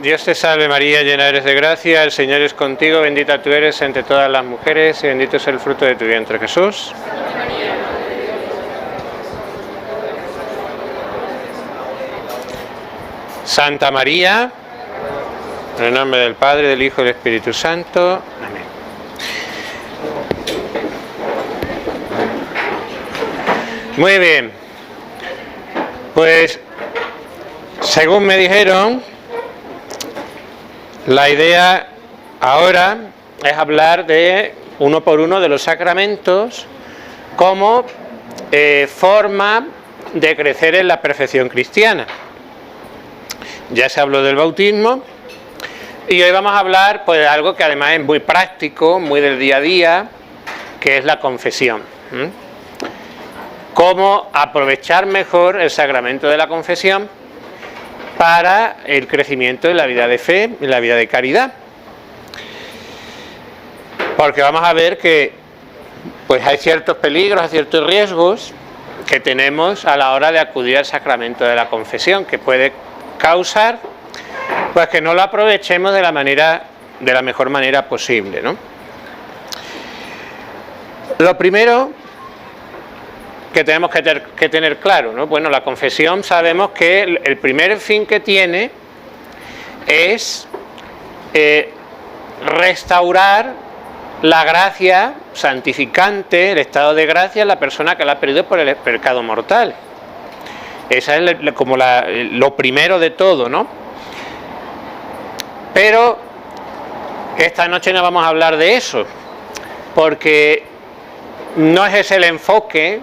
Dios te salve María, llena eres de gracia, el Señor es contigo, bendita tú eres entre todas las mujeres y bendito es el fruto de tu vientre, Jesús. Santa María, en el nombre del Padre, del Hijo y del Espíritu Santo. Amén. Muy bien. Pues, según me dijeron, la idea ahora es hablar de uno por uno de los sacramentos como forma de crecer en la perfección cristiana. Ya se habló del bautismo y hoy vamos a hablar pues de algo que además es muy práctico, muy del día a día, que es la confesión. Cómo aprovechar mejor el sacramento de la confesión para el crecimiento de la vida de fe y la vida de caridad. Porque vamos a ver que pues hay ciertos peligros, hay ciertos riesgos que tenemos a la hora de acudir al sacramento de la confesión, que puede causar pues que no lo aprovechemos de la mejor manera posible, ¿no? Lo primero que tenemos que tener claro, ¿no? Bueno, la confesión sabemos que el primer fin que tiene es restaurar la gracia santificante, el estado de gracia en la persona que la ha perdido por el pecado mortal. Esa es como lo primero de todo, ¿no? Pero esta noche no vamos a hablar de eso, porque no es ese el enfoque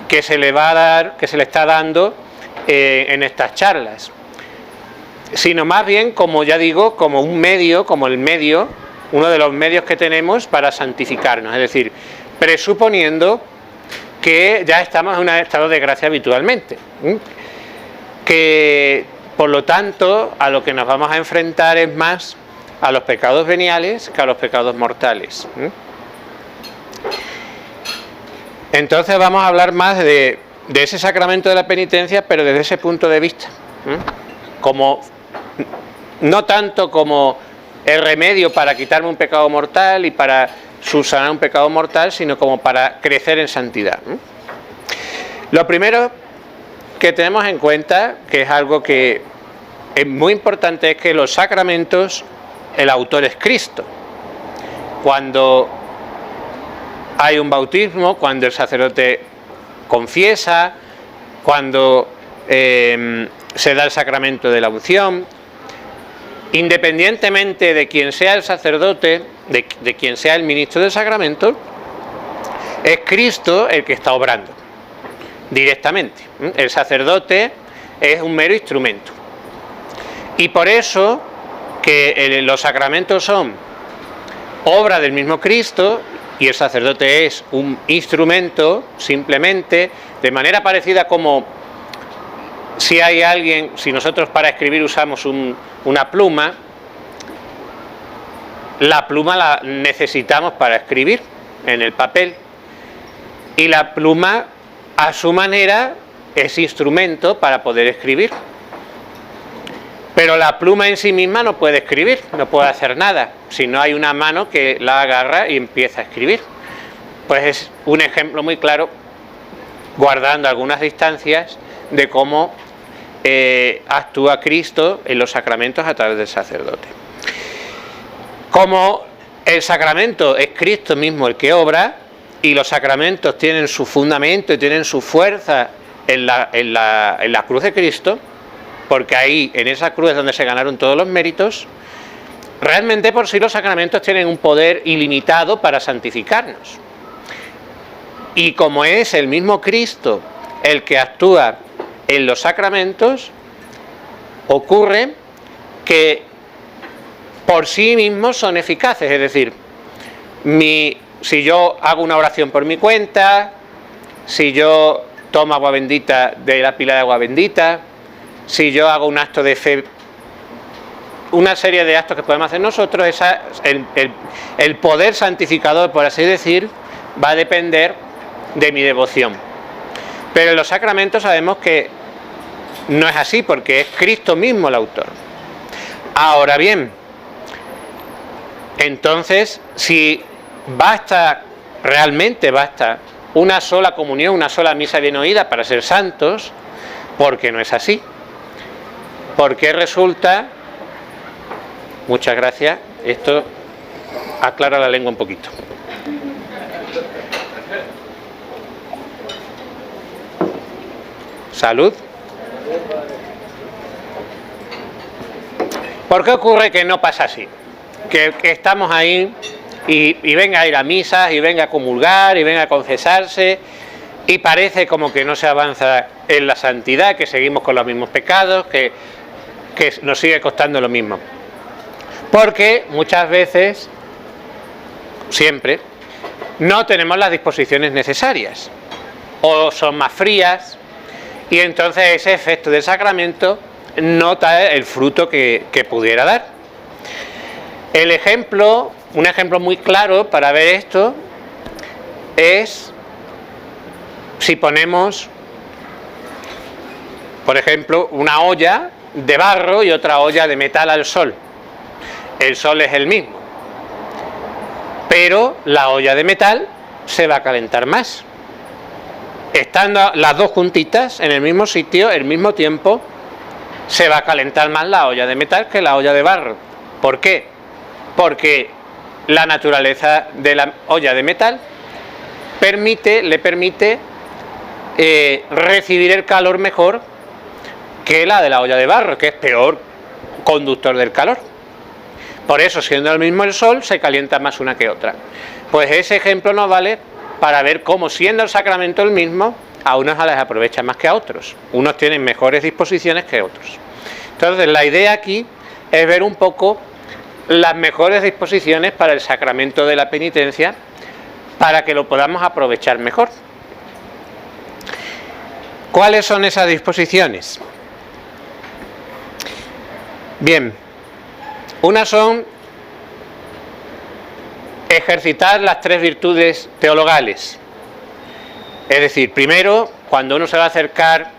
que se le va a dar, que se le está dando en estas charlas, sino más bien, como ya digo, como un medio, uno de los medios que tenemos para santificarnos, es decir, presuponiendo que ya estamos en un estado de gracia habitualmente, que por lo tanto a lo que nos vamos a enfrentar es más a los pecados veniales que a los pecados mortales. Entonces vamos a hablar más de ese sacramento de la penitencia, pero desde ese punto de vista, como no tanto como el remedio para quitarme un pecado mortal y para subsanar un pecado mortal, sino como para crecer en santidad. Lo primero que tenemos en cuenta, que es algo que es muy importante, es que los sacramentos, el autor es Cristo. Cuando hay un bautismo, cuando el sacerdote confiesa, cuando se da el sacramento de la unción, independientemente de quien sea el sacerdote, de quien sea el ministro del sacramento, es Cristo el que está obrando directamente. El sacerdote es un mero instrumento. Y por eso que los sacramentos son obra del mismo Cristo y el sacerdote es un instrumento, simplemente, de manera parecida como si nosotros para escribir usamos una pluma, la pluma la necesitamos para escribir en el papel, y la pluma a su manera es instrumento para poder escribir, pero la pluma en sí misma no puede escribir, no puede hacer nada si no hay una mano que la agarra y empieza a escribir. Pues es un ejemplo muy claro, guardando algunas distancias, de cómo actúa Cristo en los sacramentos a través del sacerdote. Como el sacramento es Cristo mismo el que obra, y los sacramentos tienen su fundamento y tienen su fuerza en la cruz de Cristo, porque ahí, en esa cruz es donde se ganaron todos los méritos, realmente por sí los sacramentos tienen un poder ilimitado para santificarnos. Y como es el mismo Cristo el que actúa en los sacramentos, ocurre que por sí mismos son eficaces. Es decir, si yo hago una oración por mi cuenta, si yo tomo agua bendita de la pila de agua bendita, si yo hago un acto de fe, una serie de actos que podemos hacer nosotros, el poder santificador, por así decir, va a depender de mi devoción. Pero en los sacramentos sabemos que no es así, porque es Cristo mismo el autor. Ahora bien, entonces, si realmente basta una sola comunión, una sola misa bien oída para ser santos, ¿por qué no es así? Porque resulta, muchas gracias, esto aclara la lengua un poquito. Salud. ¿Por qué ocurre que no pasa así? Que estamos ahí y venga a ir a misas, y venga a comulgar, y venga a confesarse, y parece como que no se avanza en la santidad, que seguimos con los mismos pecados, que nos sigue costando lo mismo. Porque muchas veces, siempre, no tenemos las disposiciones necesarias, o son más frías, y entonces ese efecto del sacramento no da el fruto que pudiera dar. Un ejemplo muy claro para ver esto es si ponemos, por ejemplo, una olla de barro y otra olla de metal al sol. El sol es el mismo, pero la olla de metal se va a calentar más. Estando las dos juntitas en el mismo sitio, al mismo tiempo, se va a calentar más la olla de metal que la olla de barro. ¿Por qué? Porque la naturaleza de la olla de metal le permite recibir el calor mejor que la de la olla de barro, que es peor conductor del calor. Por eso, siendo el mismo el sol, se calienta más una que otra. Pues ese ejemplo nos vale para ver cómo, siendo el sacramento el mismo, a unos les aprovecha más que a otros. Unos tienen mejores disposiciones que otros. Entonces, la idea aquí es ver un poco las mejores disposiciones para el sacramento de la penitencia, para que lo podamos aprovechar mejor. ¿Cuáles son esas disposiciones? Bien, unas son ejercitar las tres virtudes teologales. Es decir, primero, cuando uno se va a acercar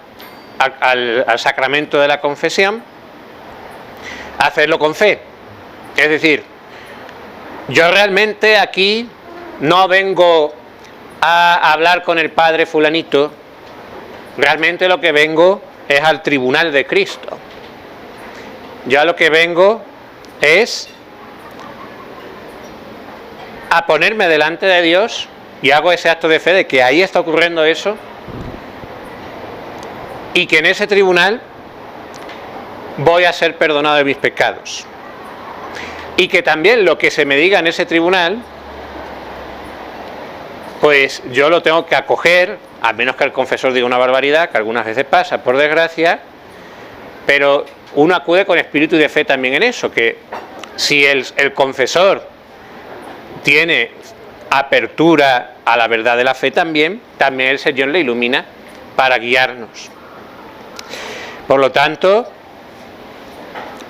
al sacramento de la confesión, hacerlo con fe. Es decir, yo realmente aquí no vengo a hablar con el padre fulanito, realmente lo que vengo es al tribunal de Cristo. Yo a lo que vengo es a ponerme delante de Dios y hago ese acto de fe de que ahí está ocurriendo eso y que en ese tribunal voy a ser perdonado de mis pecados. Y que también lo que se me diga en ese tribunal, pues yo lo tengo que acoger, a menos que el confesor diga una barbaridad, que algunas veces pasa, por desgracia, pero uno acude con espíritu de fe también en eso, que si el confesor tiene apertura a la verdad de la fe también el Señor le ilumina para guiarnos. Por lo tanto,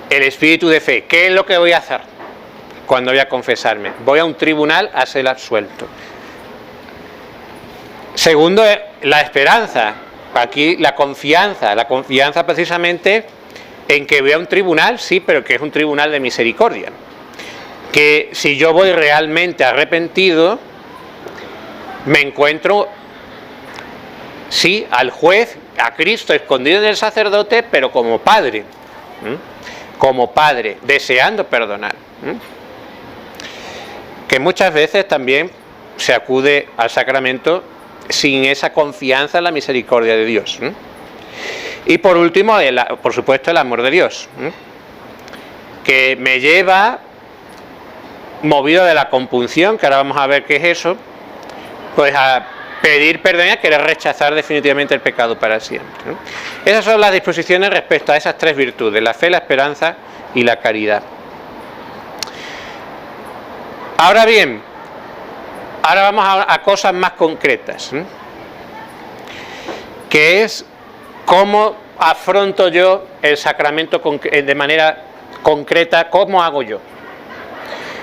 el espíritu de fe, ¿qué es lo que voy a hacer cuando voy a confesarme? Voy a un tribunal a ser absuelto. Segundo, la esperanza. Aquí la confianza precisamente en que voy a un tribunal, sí, pero que es un tribunal de misericordia. Que si yo voy realmente arrepentido, me encuentro, sí, al juez, a Cristo escondido en el sacerdote, pero como padre, deseando perdonar. Que muchas veces también se acude al sacramento sin esa confianza en la misericordia de Dios. Y por último, por supuesto, el amor de Dios, que me lleva, movido de la compunción, que ahora vamos a ver qué es eso, pues a pedir perdón y a querer rechazar definitivamente el pecado para siempre. Esas son las disposiciones respecto a esas tres virtudes: la fe, la esperanza y la caridad. Ahora bien, ahora vamos a cosas más concretas, que es cómo afronto yo el sacramento de manera concreta, cómo hago yo.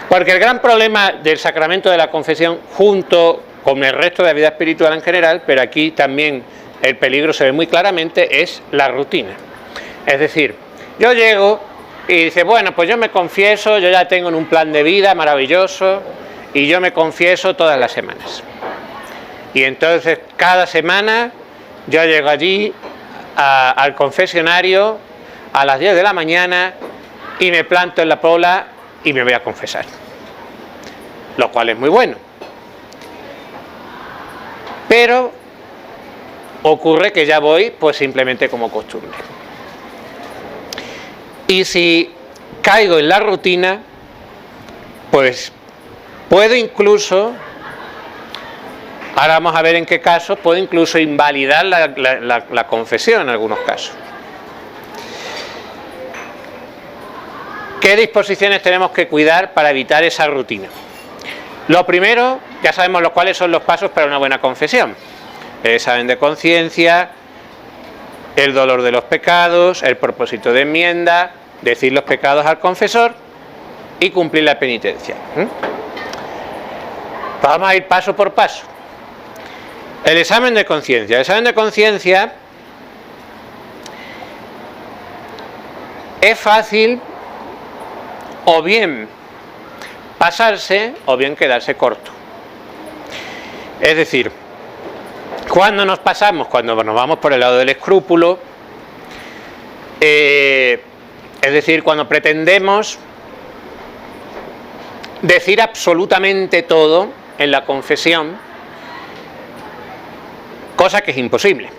Porque el gran problema del sacramento de la confesión, junto con el resto de la vida espiritual en general, pero aquí también el peligro se ve muy claramente, es la rutina. Es decir, yo llego y dice, bueno, pues yo me confieso, yo ya tengo un plan de vida maravilloso y yo me confieso todas las semanas. Y entonces cada semana yo llego allí al confesionario a las 10 de la mañana y me planto en la pola y me voy a confesar. Lo cual es muy bueno. Pero ocurre que ya voy pues simplemente como costumbre. Y si caigo en la rutina, pues puedo incluso, ahora vamos a ver en qué casos, puedo incluso invalidar la confesión en algunos casos. ¿Qué disposiciones tenemos que cuidar para evitar esa rutina? Lo primero, ya sabemos cuáles son los pasos para una buena confesión. El examen de conciencia, el dolor de los pecados, el propósito de enmienda, decir los pecados al confesor y cumplir la penitencia. Vamos a ir paso por paso. El examen de conciencia. El examen de conciencia es fácil o bien pasarse o bien quedarse corto. Es decir, cuando nos pasamos, cuando nos vamos por el lado del escrúpulo, es decir, cuando pretendemos decir absolutamente todo en la confesión, cosa que es imposible.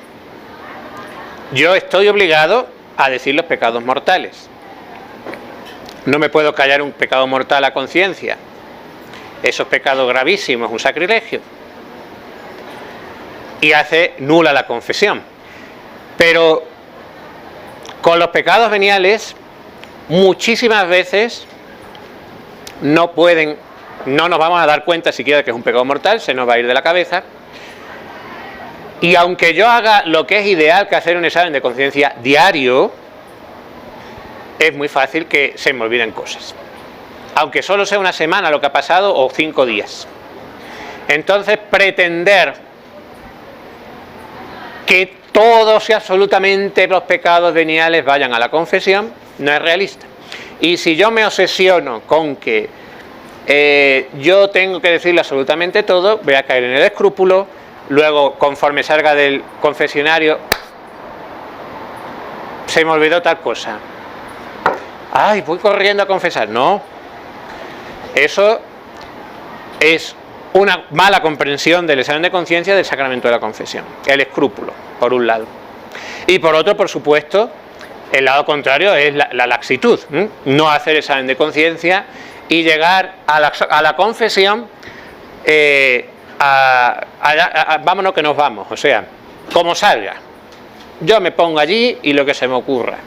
Yo estoy obligado a decir los pecados mortales. No me puedo callar un pecado mortal a conciencia. Eso es pecado gravísimo, es un sacrilegio. Y hace nula la confesión. Pero con los pecados veniales, muchísimas veces no nos vamos a dar cuenta siquiera que es un pecado mortal, se nos va a ir de la cabeza. Y aunque yo haga lo que es ideal, que hacer un examen de conciencia diario, es muy fácil que se me olviden cosas. Aunque solo sea una semana lo que ha pasado o 5 días. Entonces, pretender que todos y absolutamente los pecados veniales vayan a la confesión no es realista. Y si yo me obsesiono con que yo tengo que decirle absolutamente todo, voy a caer en el escrúpulo. Luego, conforme salga del confesionario, se me olvidó tal cosa. Ay, voy corriendo a confesar. No. Eso es una mala comprensión del examen de conciencia del sacramento de la confesión. El escrúpulo, por un lado. Y por otro, por supuesto, el lado contrario es la laxitud. No hacer examen de conciencia y llegar a la confesión vámonos que nos vamos, o sea, como salga. Yo me pongo allí y lo que se me ocurra.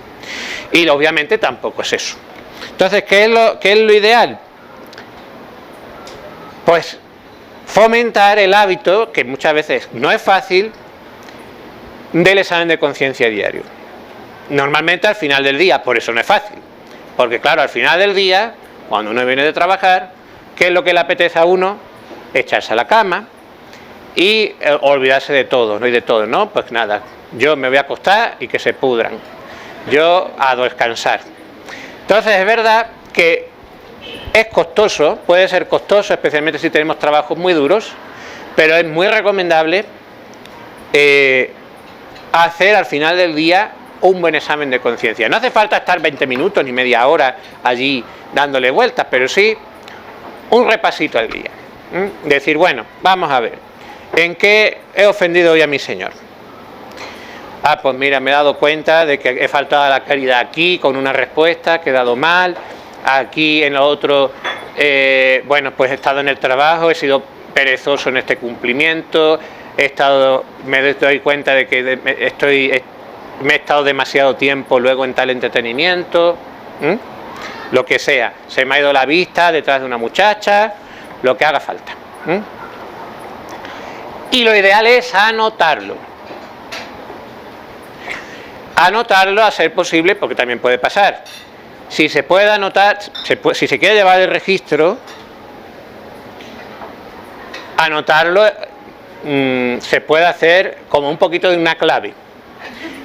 Y obviamente tampoco es eso. Entonces, ¿qué es lo ideal? Pues fomentar el hábito, que muchas veces no es fácil, del examen de conciencia diario. Normalmente al final del día, por eso no es fácil. Porque claro, al final del día, cuando uno viene de trabajar, ¿qué es lo que le apetece a uno? Echarse a la cama y olvidarse de todo, ¿no? Y de todo, ¿no? Pues nada, yo me voy a acostar y que se pudran. Yo a descansar. Entonces es verdad que es costoso, puede ser costoso, especialmente si tenemos trabajos muy duros, pero es muy recomendable hacer al final del día un buen examen de conciencia. No hace falta estar 20 minutos ni media hora allí dándole vueltas, pero sí un repasito al día. Decir, bueno, vamos a ver, ¿en qué he ofendido hoy a mi Señor? Ah, pues mira, me he dado cuenta de que he faltado a la caridad aquí con una respuesta, he quedado mal, aquí en lo otro, bueno, pues he estado en el trabajo, he sido perezoso en este cumplimiento, me doy cuenta de que me he estado demasiado tiempo luego en tal entretenimiento, lo que sea, se me ha ido la vista detrás de una muchacha, lo que haga falta. Y lo ideal es anotarlo. Anotarlo a ser posible, porque también puede pasar. Si se puede anotar, si se quiere llevar el registro, anotarlo se puede hacer como un poquito de una clave.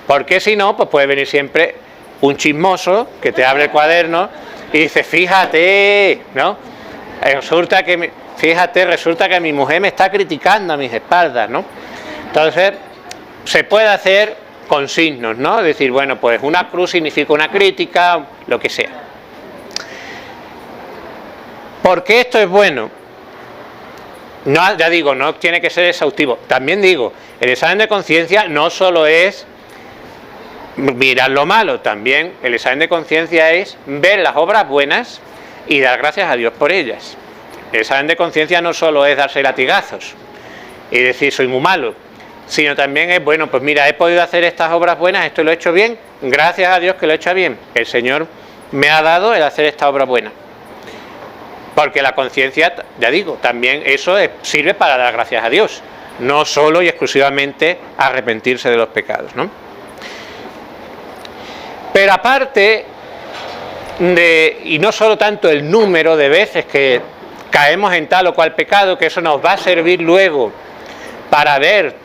Porque si no, pues puede venir siempre un chismoso que te abre el cuaderno y dice, fíjate, ¿no? Resulta que mi mujer me está criticando a mis espaldas, ¿no? Entonces, se puede hacer con signos, ¿no? Es decir, bueno, pues una cruz significa una crítica, lo que sea. ¿Por qué esto es bueno? No, ya digo, no tiene que ser exhaustivo. También digo, el examen de conciencia no solo es mirar lo malo, también el examen de conciencia es ver las obras buenas y dar gracias a Dios por ellas. El examen de conciencia no solo es darse latigazos y decir soy muy malo, sino también es, bueno, pues mira, he podido hacer estas obras buenas, esto lo he hecho bien, gracias a Dios que lo he hecho bien. El Señor me ha dado el hacer esta obra buena. Porque la conciencia, ya digo, también eso sirve para dar gracias a Dios, no solo y exclusivamente arrepentirse de los pecados, ¿no? Pero aparte y no solo tanto el número de veces que caemos en tal o cual pecado, que eso nos va a servir luego para ver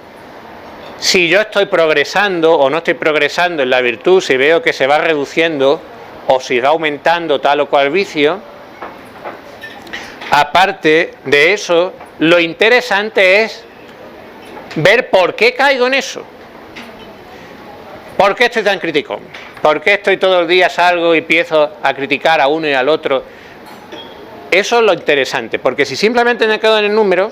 si yo estoy progresando o no estoy progresando en la virtud, si veo que se va reduciendo o si va aumentando tal o cual vicio. Aparte de eso, lo interesante es ver por qué caigo en eso. ¿Por qué estoy tan criticón? ¿Por qué estoy todos los días salgo y empiezo a criticar a uno y al otro? Eso es lo interesante, porque si simplemente me quedo en el número,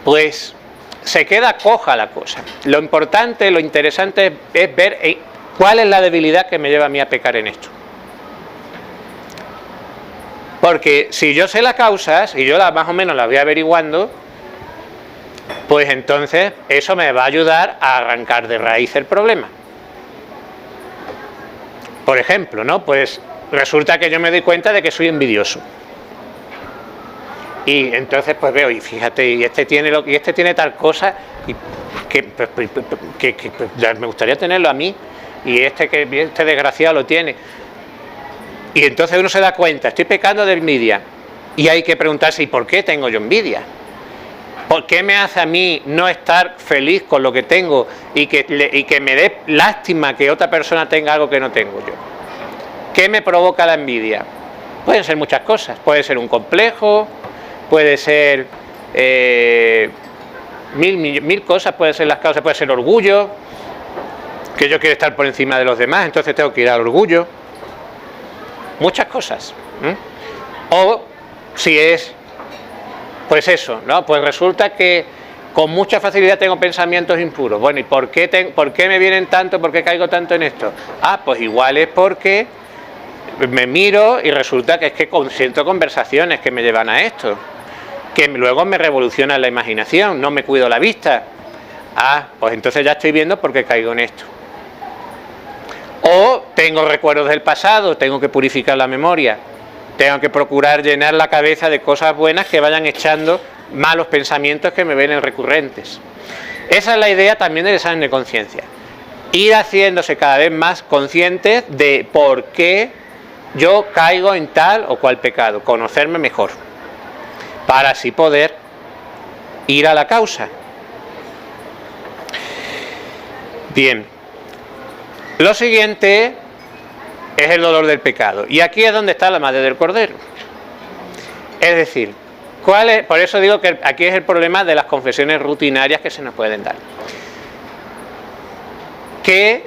pues se queda coja la cosa. Lo importante, lo interesante es ver cuál es la debilidad que me lleva a mí a pecar en esto. Porque si yo sé las causas y yo más o menos las voy averiguando, pues entonces eso me va a ayudar a arrancar de raíz el problema. Por ejemplo, ¿no? Pues resulta que yo me doy cuenta de que soy envidioso. Y entonces pues veo, y fíjate, y este tiene tal cosa que ya me gustaría tenerlo a mí, y este desgraciado lo tiene. Y entonces uno se da cuenta, estoy pecando de envidia. Y hay que preguntarse, ¿y por qué tengo yo envidia? ¿Por qué me hace a mí no estar feliz con lo que tengo y que me dé lástima que otra persona tenga algo que no tengo yo? ¿Qué me provoca la envidia? Pueden ser muchas cosas. Puede ser un complejo, puede ser mil cosas, pueden ser las causas, puede ser orgullo, que yo quiero estar por encima de los demás, entonces tengo que ir al orgullo. Muchas cosas. O si es, pues eso, ¿no? Pues resulta que con mucha facilidad tengo pensamientos impuros. Bueno, ¿y por qué me vienen tanto? ¿Por qué caigo tanto en esto? Ah, pues igual es porque me miro y resulta que es que siento conversaciones que me llevan a esto, que luego me revolucionan la imaginación, no me cuido la vista. Ah, pues entonces ya estoy viendo por qué caigo en esto. O tengo recuerdos del pasado, tengo que purificar la memoria, tengo que procurar llenar la cabeza de cosas buenas que vayan echando malos pensamientos que me vienen recurrentes. Esa es la idea también del examen de conciencia. Ir haciéndose cada vez más conscientes de por qué yo caigo en tal o cual pecado, conocerme mejor, para así poder ir a la causa. Bien. Lo siguiente es el dolor del pecado. Y aquí es donde está la madre del cordero. Es decir, por eso digo que aquí es el problema de las confesiones rutinarias que se nos pueden dar. Que,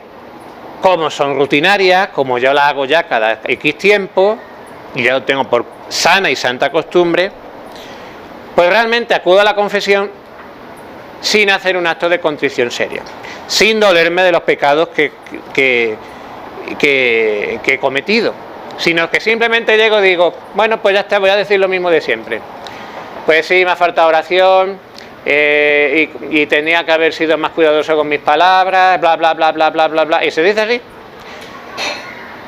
como son rutinarias, como yo las hago ya cada X tiempo, y ya lo tengo por sana y santa costumbre, pues realmente acudo a la confesión sin hacer un acto de contrición seria, sin dolerme de los pecados que he cometido, sino que simplemente llego y digo, bueno, pues ya está, voy a decir lo mismo de siempre. Pues sí, me ha faltado oración, y tenía que haber sido más cuidadoso con mis palabras, bla, bla, bla, bla, bla, bla, bla, y se dice así.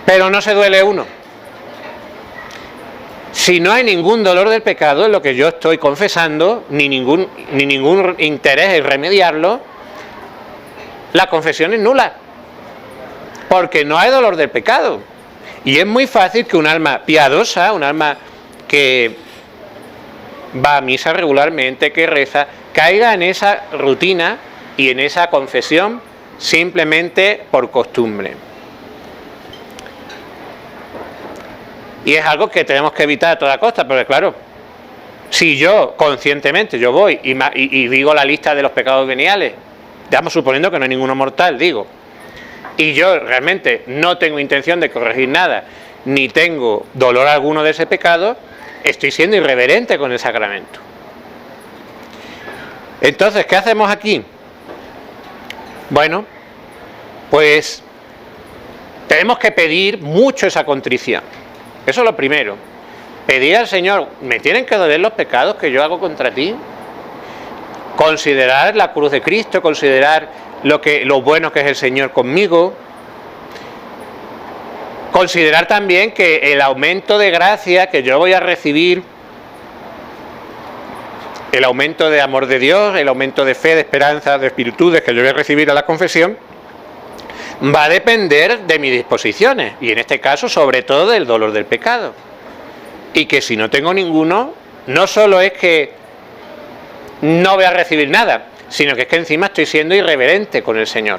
Pero no se duele uno. Si no hay ningún dolor del pecado en lo que yo estoy confesando, ni ningún interés en remediarlo, la confesión es nula, porque no hay dolor del pecado. Y es muy fácil que un alma piadosa, un alma que va a misa regularmente, que reza, caiga en esa rutina y en esa confesión simplemente por costumbre. Y es algo que tenemos que evitar a toda costa, porque claro, si yo conscientemente yo voy y digo la lista de los pecados veniales, estamos suponiendo que no hay ninguno mortal, digo, y yo realmente no tengo intención de corregir nada, ni tengo dolor alguno de ese pecado, estoy siendo irreverente con el sacramento. Entonces, ¿qué hacemos aquí? Bueno, pues tenemos que pedir mucho esa contrición. Eso es lo primero. Pedir al Señor, ¿me tienen que doler los pecados que yo hago contra ti? Considerar la cruz de Cristo, considerar lo bueno que es el Señor conmigo. Considerar también que el aumento de gracia que yo voy a recibir, el aumento de amor de Dios, el aumento de fe, de esperanza, de virtudes que yo voy a recibir a la confesión, va a depender de mis disposiciones, y en este caso sobre todo del dolor del pecado. Y que si no tengo ninguno, no solo es que no voy a recibir nada, sino que es que encima estoy siendo irreverente con el Señor,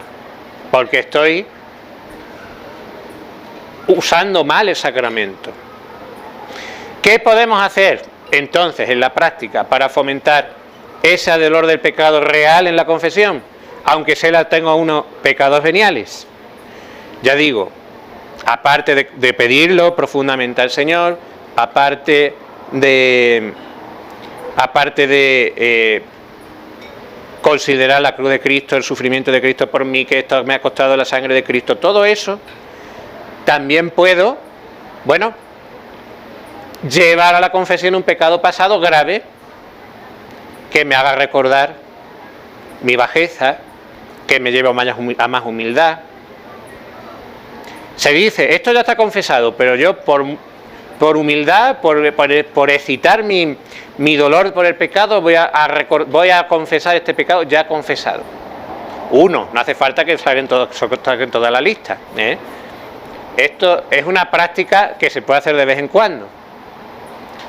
porque estoy usando mal el sacramento. ¿Qué podemos hacer entonces en la práctica para fomentar ese dolor del pecado real en la confesión, aunque tengo unos pecados veniales? Ya digo, aparte de pedirlo profundamente al Señor, aparte de considerar la cruz de Cristo, el sufrimiento de Cristo por mí, que esto me ha costado la sangre de Cristo, todo eso, también puedo, bueno, llevar a la confesión un pecado pasado grave que me haga recordar mi bajeza, que me lleve a más humildad. Se dice, esto ya está confesado, pero yo por humildad, por excitar mi dolor por el pecado, voy a confesar este pecado ya confesado. No hace falta que salgan toda la lista, ¿eh? Esto es una práctica que se puede hacer de vez en cuando.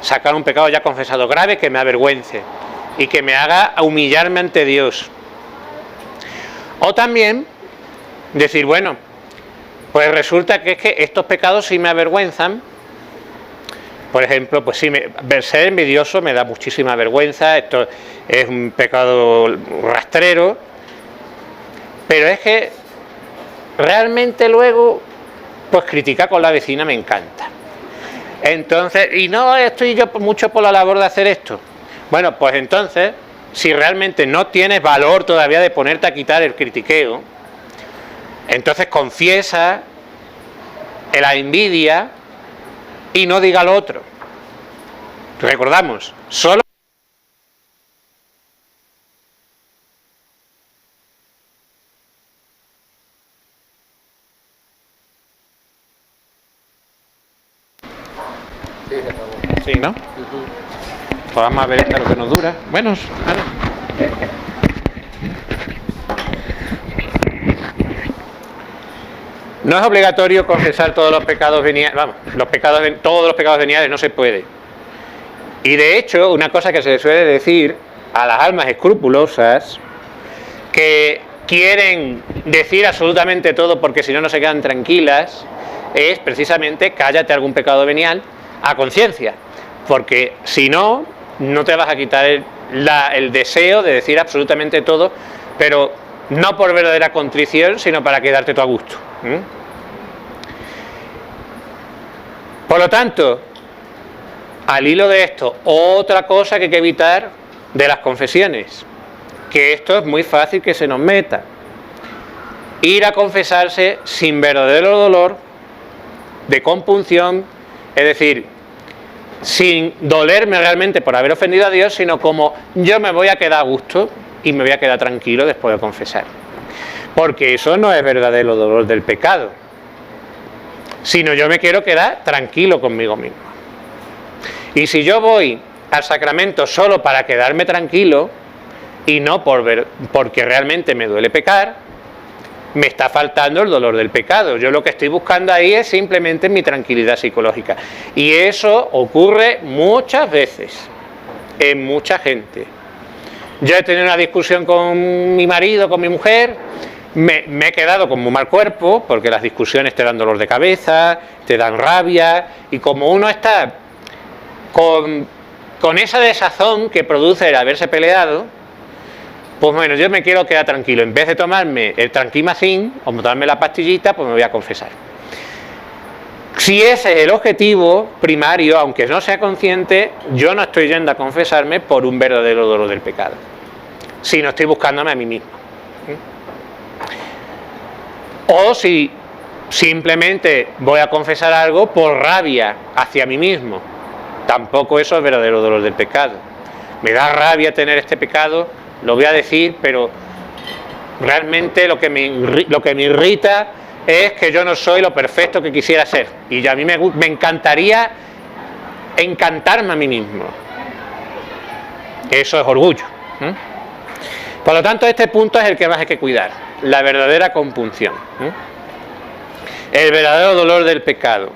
Sacar un pecado ya confesado grave que me avergüence y que me haga humillarme ante Dios. O también decir, bueno, pues resulta que es que estos pecados sí me avergüenzan. Por ejemplo, pues sí, ser envidioso me da muchísima vergüenza, esto es un pecado rastrero, pero es que realmente luego, pues criticar con la vecina me encanta. Entonces, y no estoy yo mucho por la labor de hacer esto. Bueno, pues entonces, si realmente no tienes valor todavía de ponerte a quitar el critiqueo, entonces confiesa la envidia y no diga lo otro. Recordamos, solo sí, ¿no? Pues vamos a ver lo que nos dura. Bueno, ahora. No es obligatorio confesar todos los pecados veniales, todos los pecados veniales no se puede. Y de hecho, una cosa que se suele decir a las almas escrupulosas, que quieren decir absolutamente todo porque si no, no se quedan tranquilas, es precisamente cállate algún pecado venial a conciencia, porque si no, no te vas a quitar el deseo de decir absolutamente todo, pero no por verdadera contrición, sino para quedarte tú a gusto. Por lo tanto, al hilo de esto, otra cosa que hay que evitar de las confesiones, que esto es muy fácil que se nos meta: ir a confesarse sin verdadero dolor, de compunción, es decir, sin dolerme realmente por haber ofendido a Dios, sino como yo me voy a quedar a gusto y me voy a quedar tranquilo después de confesar. Porque eso no es verdadero dolor del pecado, sino yo me quiero quedar tranquilo conmigo mismo. Y si yo voy al sacramento solo para quedarme tranquilo y no porque realmente me duele pecar, me está faltando el dolor del pecado. Yo lo que estoy buscando ahí es simplemente mi tranquilidad psicológica. Y eso ocurre muchas veces, en mucha gente. Yo he tenido una discusión con mi marido, con mi mujer, me he quedado con muy mal cuerpo, porque las discusiones te dan dolor de cabeza, te dan rabia, y como uno está con esa desazón que produce el haberse peleado, pues bueno, yo me quiero quedar tranquilo. En vez de tomarme el tranquimacín o tomarme la pastillita, pues me voy a confesar. Si ese es el objetivo primario, aunque no sea consciente, yo no estoy yendo a confesarme por un verdadero dolor del pecado, sino estoy buscándome a mí mismo. O si simplemente voy a confesar algo por rabia hacia mí mismo, tampoco eso es verdadero dolor del pecado. Me da rabia tener este pecado, lo voy a decir, pero realmente lo que me irrita es que yo no soy lo perfecto que quisiera ser, y a mí me encantaría encantarme a mí mismo. Eso es orgullo. Por lo tanto, este punto es el que más hay que cuidar, la verdadera compunción, el verdadero dolor del pecado.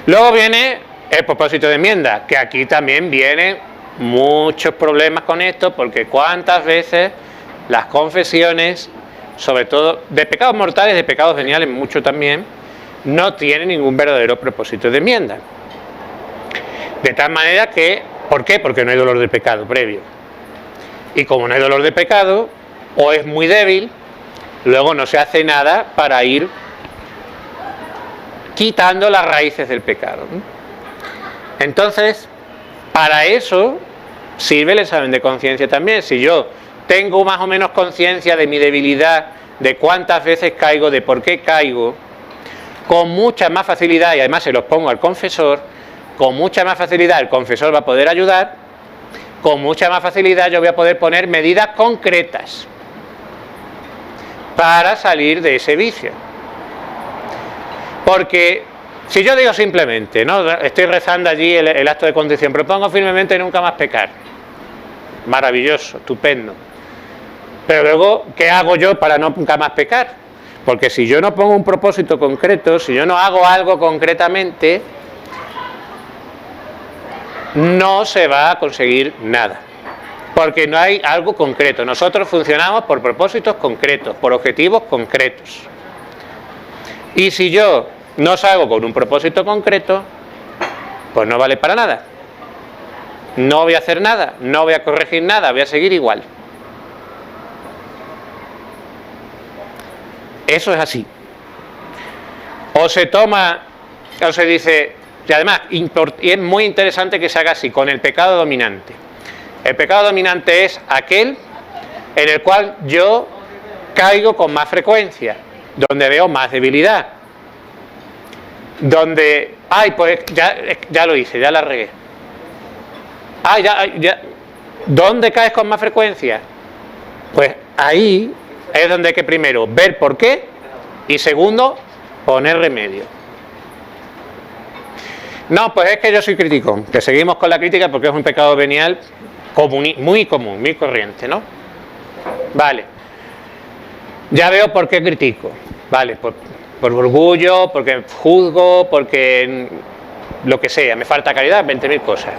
Luego viene el propósito de enmienda, que aquí también vienen muchos problemas con esto, porque cuántas veces las confesiones, sobre todo de pecados mortales, de pecados veniales, mucho también, no tienen ningún verdadero propósito de enmienda. De tal manera que, ¿por qué? Porque no hay dolor de pecado previo. Y como no hay dolor de pecado, o es muy débil, luego no se hace nada para ir quitando las raíces del pecado. Entonces, para eso sirve el examen de conciencia también. Si yo tengo más o menos conciencia de mi debilidad, de cuántas veces caigo, de por qué caigo, con mucha más facilidad, y además se los pongo al confesor, con mucha más facilidad el confesor va a poder ayudar, con mucha más facilidad yo voy a poder poner medidas concretas para salir de ese vicio. Porque si yo digo simplemente, ¿no?, estoy rezando allí el acto de contrición, propongo firmemente nunca más pecar, maravilloso, estupendo, pero luego, ¿qué hago yo para nunca más pecar? Porque si yo no pongo un propósito concreto, si yo no hago algo concretamente, no se va a conseguir nada, porque no hay algo concreto. Nosotros funcionamos por propósitos concretos, por objetivos concretos, y si yo no salgo con un propósito concreto, pues no vale para nada. No voy a hacer nada, no voy a corregir nada, voy a seguir igual. Eso es así. O se toma, o se dice, y además es muy interesante que se haga así, con el pecado dominante. El pecado dominante es aquel en el cual yo caigo con más frecuencia, donde veo más debilidad, donde, ay, pues ya lo hice, ya la regué. Ay, ya. ¿Dónde caes con más frecuencia? Pues ahí es donde hay que primero ver por qué y segundo, poner remedio. No, pues es que yo soy crítico, que seguimos con la crítica porque es un pecado venial muy común, muy corriente, ¿no? Vale. Ya veo por qué critico. Vale, por orgullo, porque juzgo, porque lo que sea, me falta caridad, 20.000 cosas.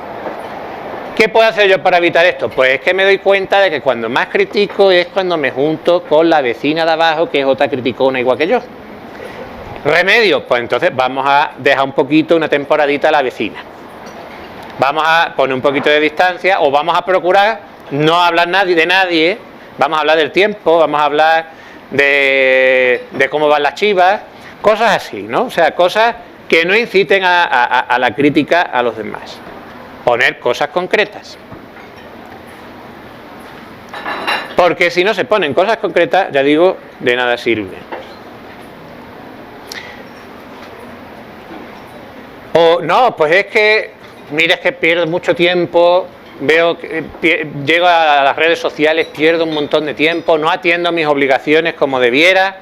¿Qué puedo hacer yo para evitar esto? Pues es que me doy cuenta de que cuando más critico es cuando me junto con la vecina de abajo, que es otra criticona igual que yo. ¿Remedio? Pues entonces vamos a dejar un poquito, una temporadita a la vecina. Vamos a poner un poquito de distancia, o vamos a procurar no hablar de nadie, vamos a hablar del tiempo, vamos a hablar de cómo van las chivas, cosas así, ¿no? O sea, cosas que no inciten a la crítica a los demás. Poner cosas concretas. Porque si no se ponen cosas concretas, ya digo, de nada sirve. O no, pues es que, mira, es que pierdo mucho tiempo, veo que llego a las redes sociales, pierdo un montón de tiempo, no atiendo mis obligaciones como debiera,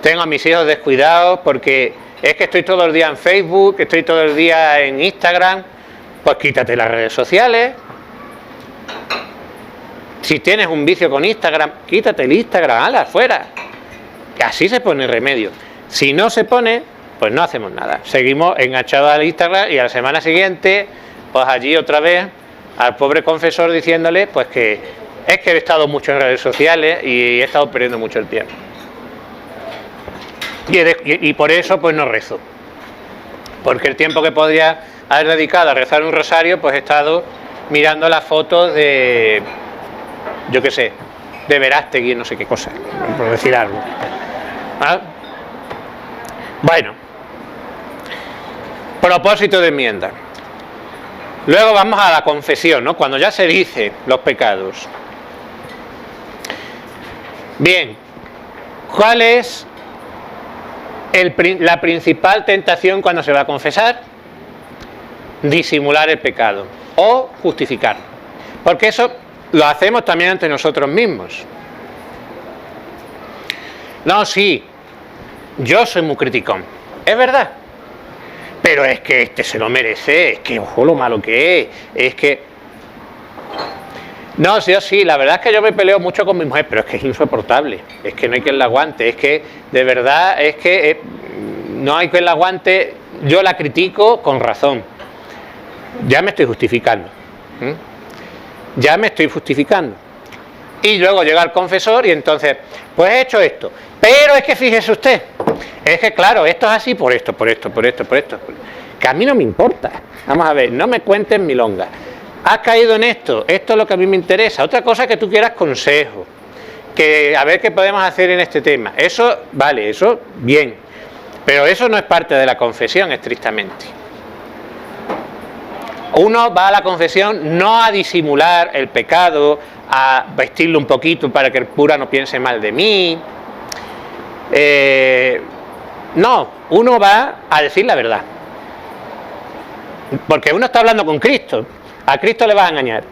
tengo a mis hijos descuidados porque es que estoy todo el día en Facebook, estoy todo el día en Instagram. Pues quítate las redes sociales. Si tienes un vicio con Instagram, quítate el Instagram, hala, fuera. Así se pone remedio. Si no se pone, pues no hacemos nada. Seguimos enganchados al Instagram y a la semana siguiente, pues allí otra vez al pobre confesor diciéndole pues que Es que he estado mucho en redes sociales y he estado perdiendo mucho el tiempo. Y por eso pues no rezo. Porque el tiempo que podría haber dedicado a rezar un rosario, pues he estado mirando las fotos de, yo qué sé, de Verástegui, no sé qué cosa, por decir algo. ¿Ah? Bueno, propósito de enmienda. Luego vamos a la confesión, ¿no? Cuando ya se dice los pecados. Bien, ¿cuál es la principal tentación cuando se va a confesar? Disimular el pecado o justificarlo. Porque eso lo hacemos también ante nosotros mismos. No, sí, yo soy muy criticón, es verdad. Pero es que este se lo merece, es que ojo lo malo que es que... No, sí, la verdad es que yo me peleo mucho con mi mujer, pero es que es insoportable, es que no hay quien la aguante, es que de verdad es que no hay quien la aguante, yo la critico con razón. Ya me estoy justificando. Ya me estoy justificando. Y luego llega el confesor y entonces, pues he hecho esto. Pero es que fíjese usted, es que claro, esto es así por esto. Que a mí no me importa. Vamos a ver, no me cuentes milonga. Has caído en esto es lo que a mí me interesa. Otra cosa es que tú quieras consejo. Que a ver qué podemos hacer en este tema. Eso, vale, eso, bien. Pero eso no es parte de la confesión, estrictamente. Uno va a la confesión no a disimular el pecado, a vestirlo un poquito para que el cura no piense mal de mí. No, uno va a decir la verdad. Porque uno está hablando con Cristo. A Cristo le vas a engañar.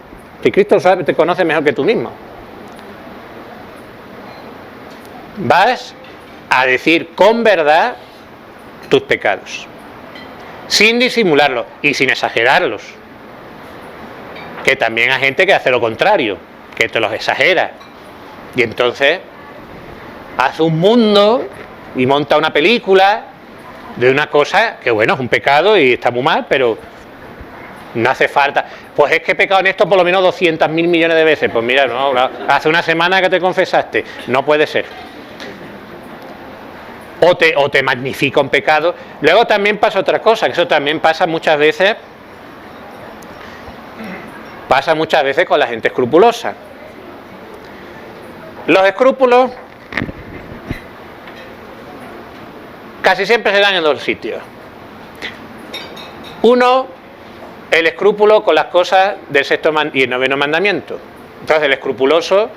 Si Cristo sabe, te conoce mejor que tú mismo. Vas a decir con verdad tus pecados. Sin disimularlos y sin exagerarlos. Que también hay gente que hace lo contrario, que te los exagera. Y entonces hace un mundo y monta una película de una cosa que bueno, es un pecado y está muy mal, pero no hace falta. Pues es que he pecado en esto por lo menos 200.000 millones de veces. Pues mira, no, hace una semana que te confesaste. No puede ser. O te magnifica un pecado. Luego también pasa otra cosa, que eso también pasa muchas veces. Pasa muchas veces con la gente escrupulosa. Los escrúpulos casi siempre se dan en dos sitios. Uno, el escrúpulo con las cosas del sexto y el noveno mandamiento. Entonces el escrupuloso,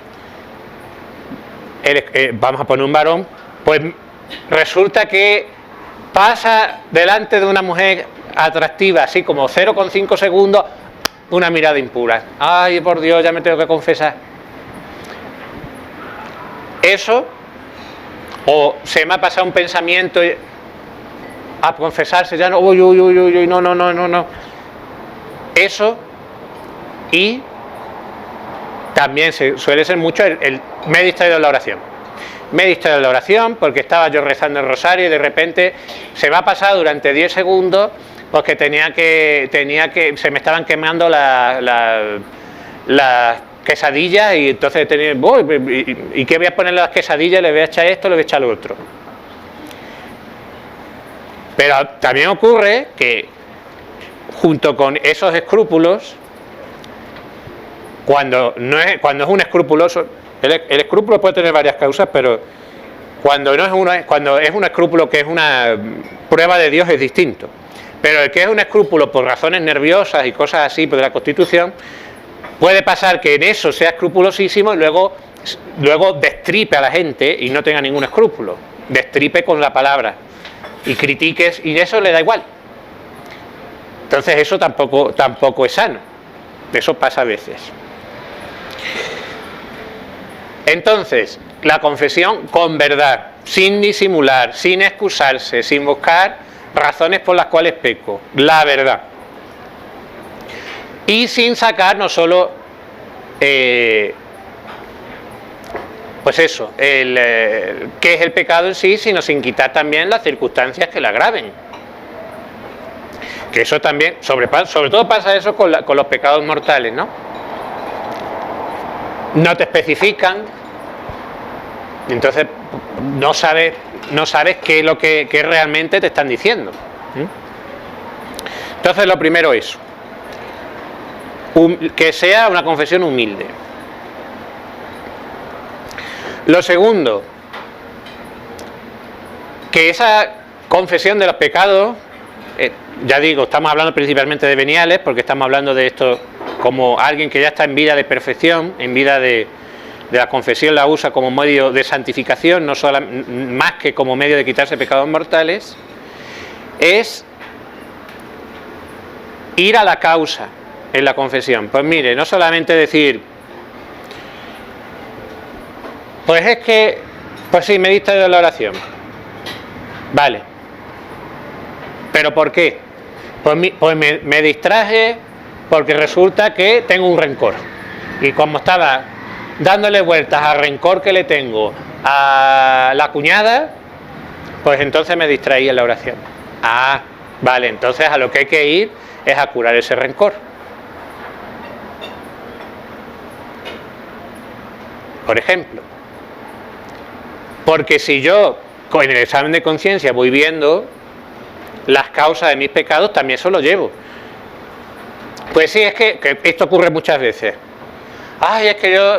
vamos a poner un varón, pues resulta que pasa delante de una mujer atractiva, así como 0,5 segundos, una mirada impura. Ay, por Dios, ya me tengo que confesar. Eso, o se me ha pasado un pensamiento a confesarse, ya no, uy, no. Eso, y también suele ser mucho me he distraído en la oración. Me he distraído en la oración porque estaba yo rezando el rosario y de repente se me ha pasado durante 10 segundos porque tenía que se me estaban quemando las quesadillas y entonces tenía, ¿y qué voy a poner las quesadillas? Le voy a echar esto, le voy a echar lo otro. Pero también ocurre que junto con esos escrúpulos, cuando es un escrupuloso, el escrúpulo puede tener varias causas, pero cuando es un escrúpulo que es una prueba de Dios es distinto. Pero el que es un escrúpulo por razones nerviosas y cosas así, por la Constitución, puede pasar que en eso sea escrupulosísimo y luego destripe a la gente y no tenga ningún escrúpulo. Destripe con la palabra y critiques y eso le da igual. Entonces eso tampoco es sano. Eso pasa a veces. Entonces, la confesión con verdad, sin disimular, sin excusarse, sin buscar razones por las cuales peco, la verdad. Y sin sacar no solo, pues eso, qué es el pecado en sí, sino sin quitar también las circunstancias que la agraven. Que eso también, sobre todo pasa eso con los pecados mortales, ¿no? no te especifican, entonces no sabes qué es lo que realmente te están diciendo. Entonces lo primero es que sea una confesión humilde. Lo segundo, que esa confesión de los pecados, ya digo, estamos hablando principalmente de veniales, porque estamos hablando de esto como alguien que ya está en vida de perfección, en vida de la confesión, la usa como medio de santificación, no solo, más que como medio de quitarse pecados mortales, es ir a la causa en la confesión. Pues mire, no solamente decir, pues es que, pues sí, me diste de la oración, vale, pero ¿por qué? Pues me distraje porque resulta que tengo un rencor, y como estaba dándole vueltas al rencor que le tengo a la cuñada, pues entonces me distraí en la oración. Ah, vale, entonces a lo que hay que ir es a curar ese rencor. Por ejemplo, porque si yo en el examen de conciencia voy viendo las causas de mis pecados, también eso lo llevo. Pues sí, es que esto ocurre muchas veces. Ay, es que yo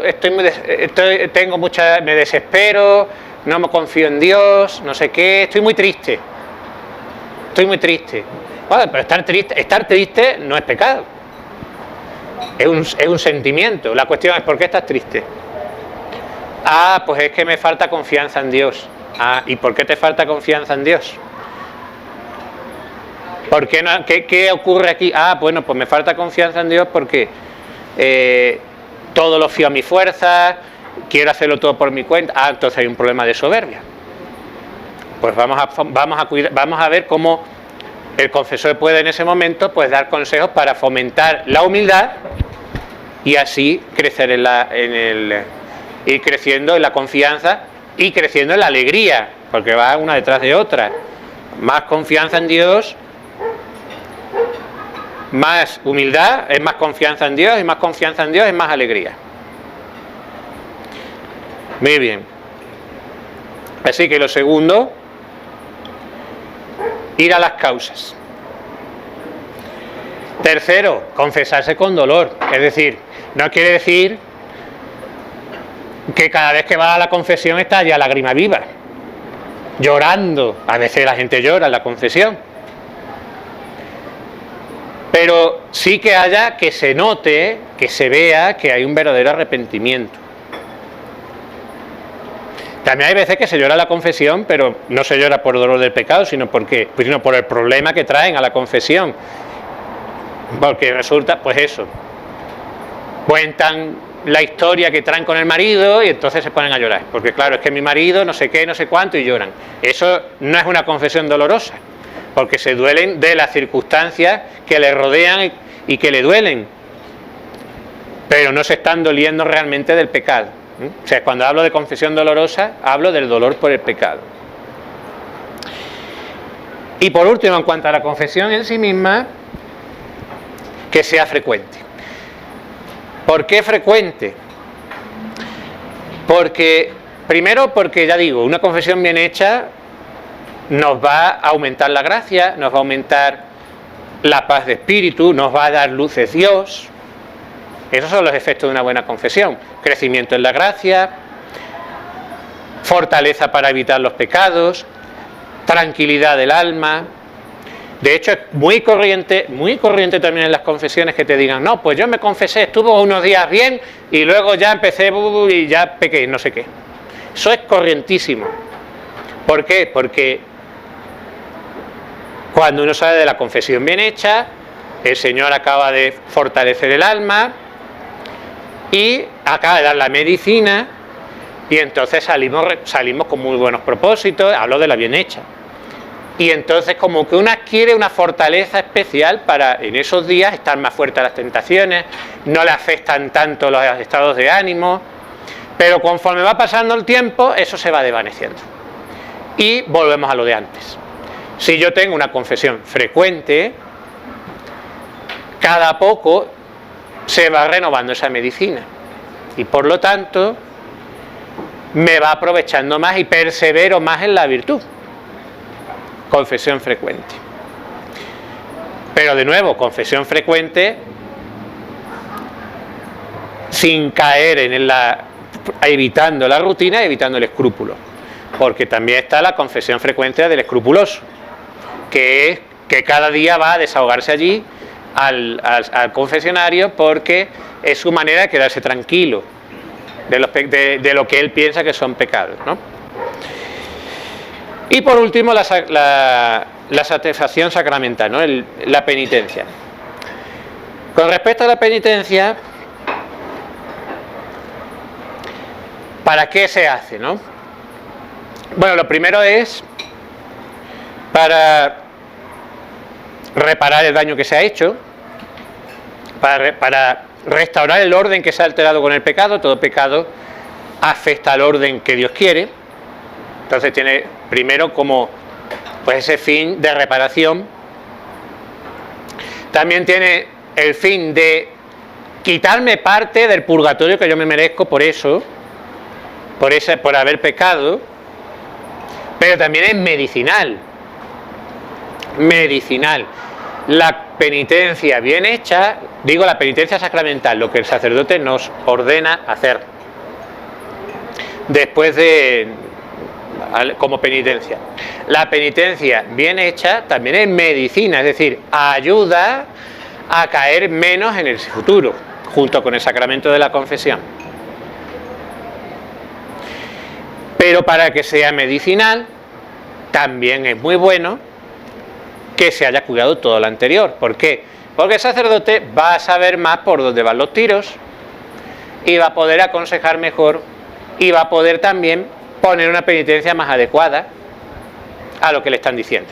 me desespero, no me confío en Dios, no sé qué, estoy muy triste. Bueno, pero estar triste no es pecado. Es un sentimiento. La cuestión es, ¿por qué estás triste? Ah, pues es que me falta confianza en Dios. Ah, ¿y por qué te falta confianza en Dios? ¿Por qué no? ¿Qué ocurre aquí? Ah, bueno, pues me falta confianza en Dios porque todo lo fío a mi fuerza, quiero hacerlo todo por mi cuenta. Ah, entonces hay un problema de soberbia. Pues vamos a ver cómo el confesor puede en ese momento pues dar consejos para fomentar la humildad y así crecer ir creciendo en la confianza y creciendo en la alegría, porque va una detrás de otra. Más confianza en Dios, más humildad, es más confianza en Dios, y más confianza en Dios es más alegría. Muy bien. Así que lo segundo, ir a las causas. Tercero, confesarse con dolor. Es decir, no quiere decir que cada vez que va a la confesión está ya lágrima viva, llorando. A veces la gente llora en la confesión. Pero sí que haya, que se note, que se vea que hay un verdadero arrepentimiento. También hay veces que se llora la confesión, pero no se llora por dolor del pecado, sino por el problema que traen a la confesión. Porque resulta, pues eso, cuentan la historia que traen con el marido y entonces se ponen a llorar. Porque claro, es que mi marido no sé qué, no sé cuánto, y lloran. Eso no es una confesión dolorosa, porque se duelen de las circunstancias que le rodean y que le duelen, pero no se están doliendo realmente del pecado. O sea, cuando hablo de confesión dolorosa, hablo del dolor por el pecado. Y por último, en cuanto a la confesión en sí misma, que sea frecuente. ¿Por qué frecuente? Primero porque ya digo, una confesión bien hecha nos va a aumentar la gracia, nos va a aumentar la paz de espíritu, nos va a dar luz de Dios. Esos son los efectos de una buena confesión: crecimiento en la gracia, fortaleza para evitar los pecados, tranquilidad del alma. De hecho, es muy corriente también en las confesiones que te digan, no, pues yo me confesé, estuvo unos días bien y luego ya empecé y ya pequé, no sé qué. Eso es corrientísimo. ¿Por qué? Porque cuando uno sale de la confesión bien hecha, el Señor acaba de fortalecer el alma y acaba de dar la medicina, y entonces salimos con muy buenos propósitos. Hablo de la bien hecha. Y entonces como que uno adquiere una fortaleza especial para en esos días estar más fuerte a las tentaciones, no le afectan tanto los estados de ánimo, pero conforme va pasando el tiempo eso se va desvaneciendo y volvemos a lo de antes. Si yo tengo una confesión frecuente, cada poco se va renovando esa medicina y por lo tanto me va aprovechando más y persevero más en la virtud. Confesión frecuente. Pero de nuevo, confesión frecuente sin caer evitando la rutina, evitando el escrúpulo. Porque también está la confesión frecuente del escrupuloso, que es que cada día va a desahogarse allí al confesionario porque es su manera de quedarse tranquilo de lo que él piensa que son pecados, ¿no? Y por último la satisfacción sacramental, ¿no? La penitencia. Con respecto a la penitencia, ¿para qué se hace, no? Bueno, lo primero es para reparar el daño que se ha hecho, para restaurar el orden que se ha alterado con el pecado. Todo pecado afecta al orden que Dios quiere. Entonces tiene primero como pues ese fin de reparación. También tiene el fin de quitarme parte del purgatorio que yo me merezco por eso, por haber pecado. Pero también es medicinal. La penitencia bien hecha, digo la penitencia sacramental, lo que el sacerdote nos ordena hacer después como penitencia. La penitencia bien hecha también es medicina, es decir, ayuda a caer menos en el futuro, junto con el sacramento de la confesión. Pero para que sea medicinal, también es muy bueno que se haya cuidado todo lo anterior. ¿Por qué? Porque el sacerdote va a saber más por dónde van los tiros y va a poder aconsejar mejor y va a poder también poner una penitencia más adecuada a lo que le están diciendo.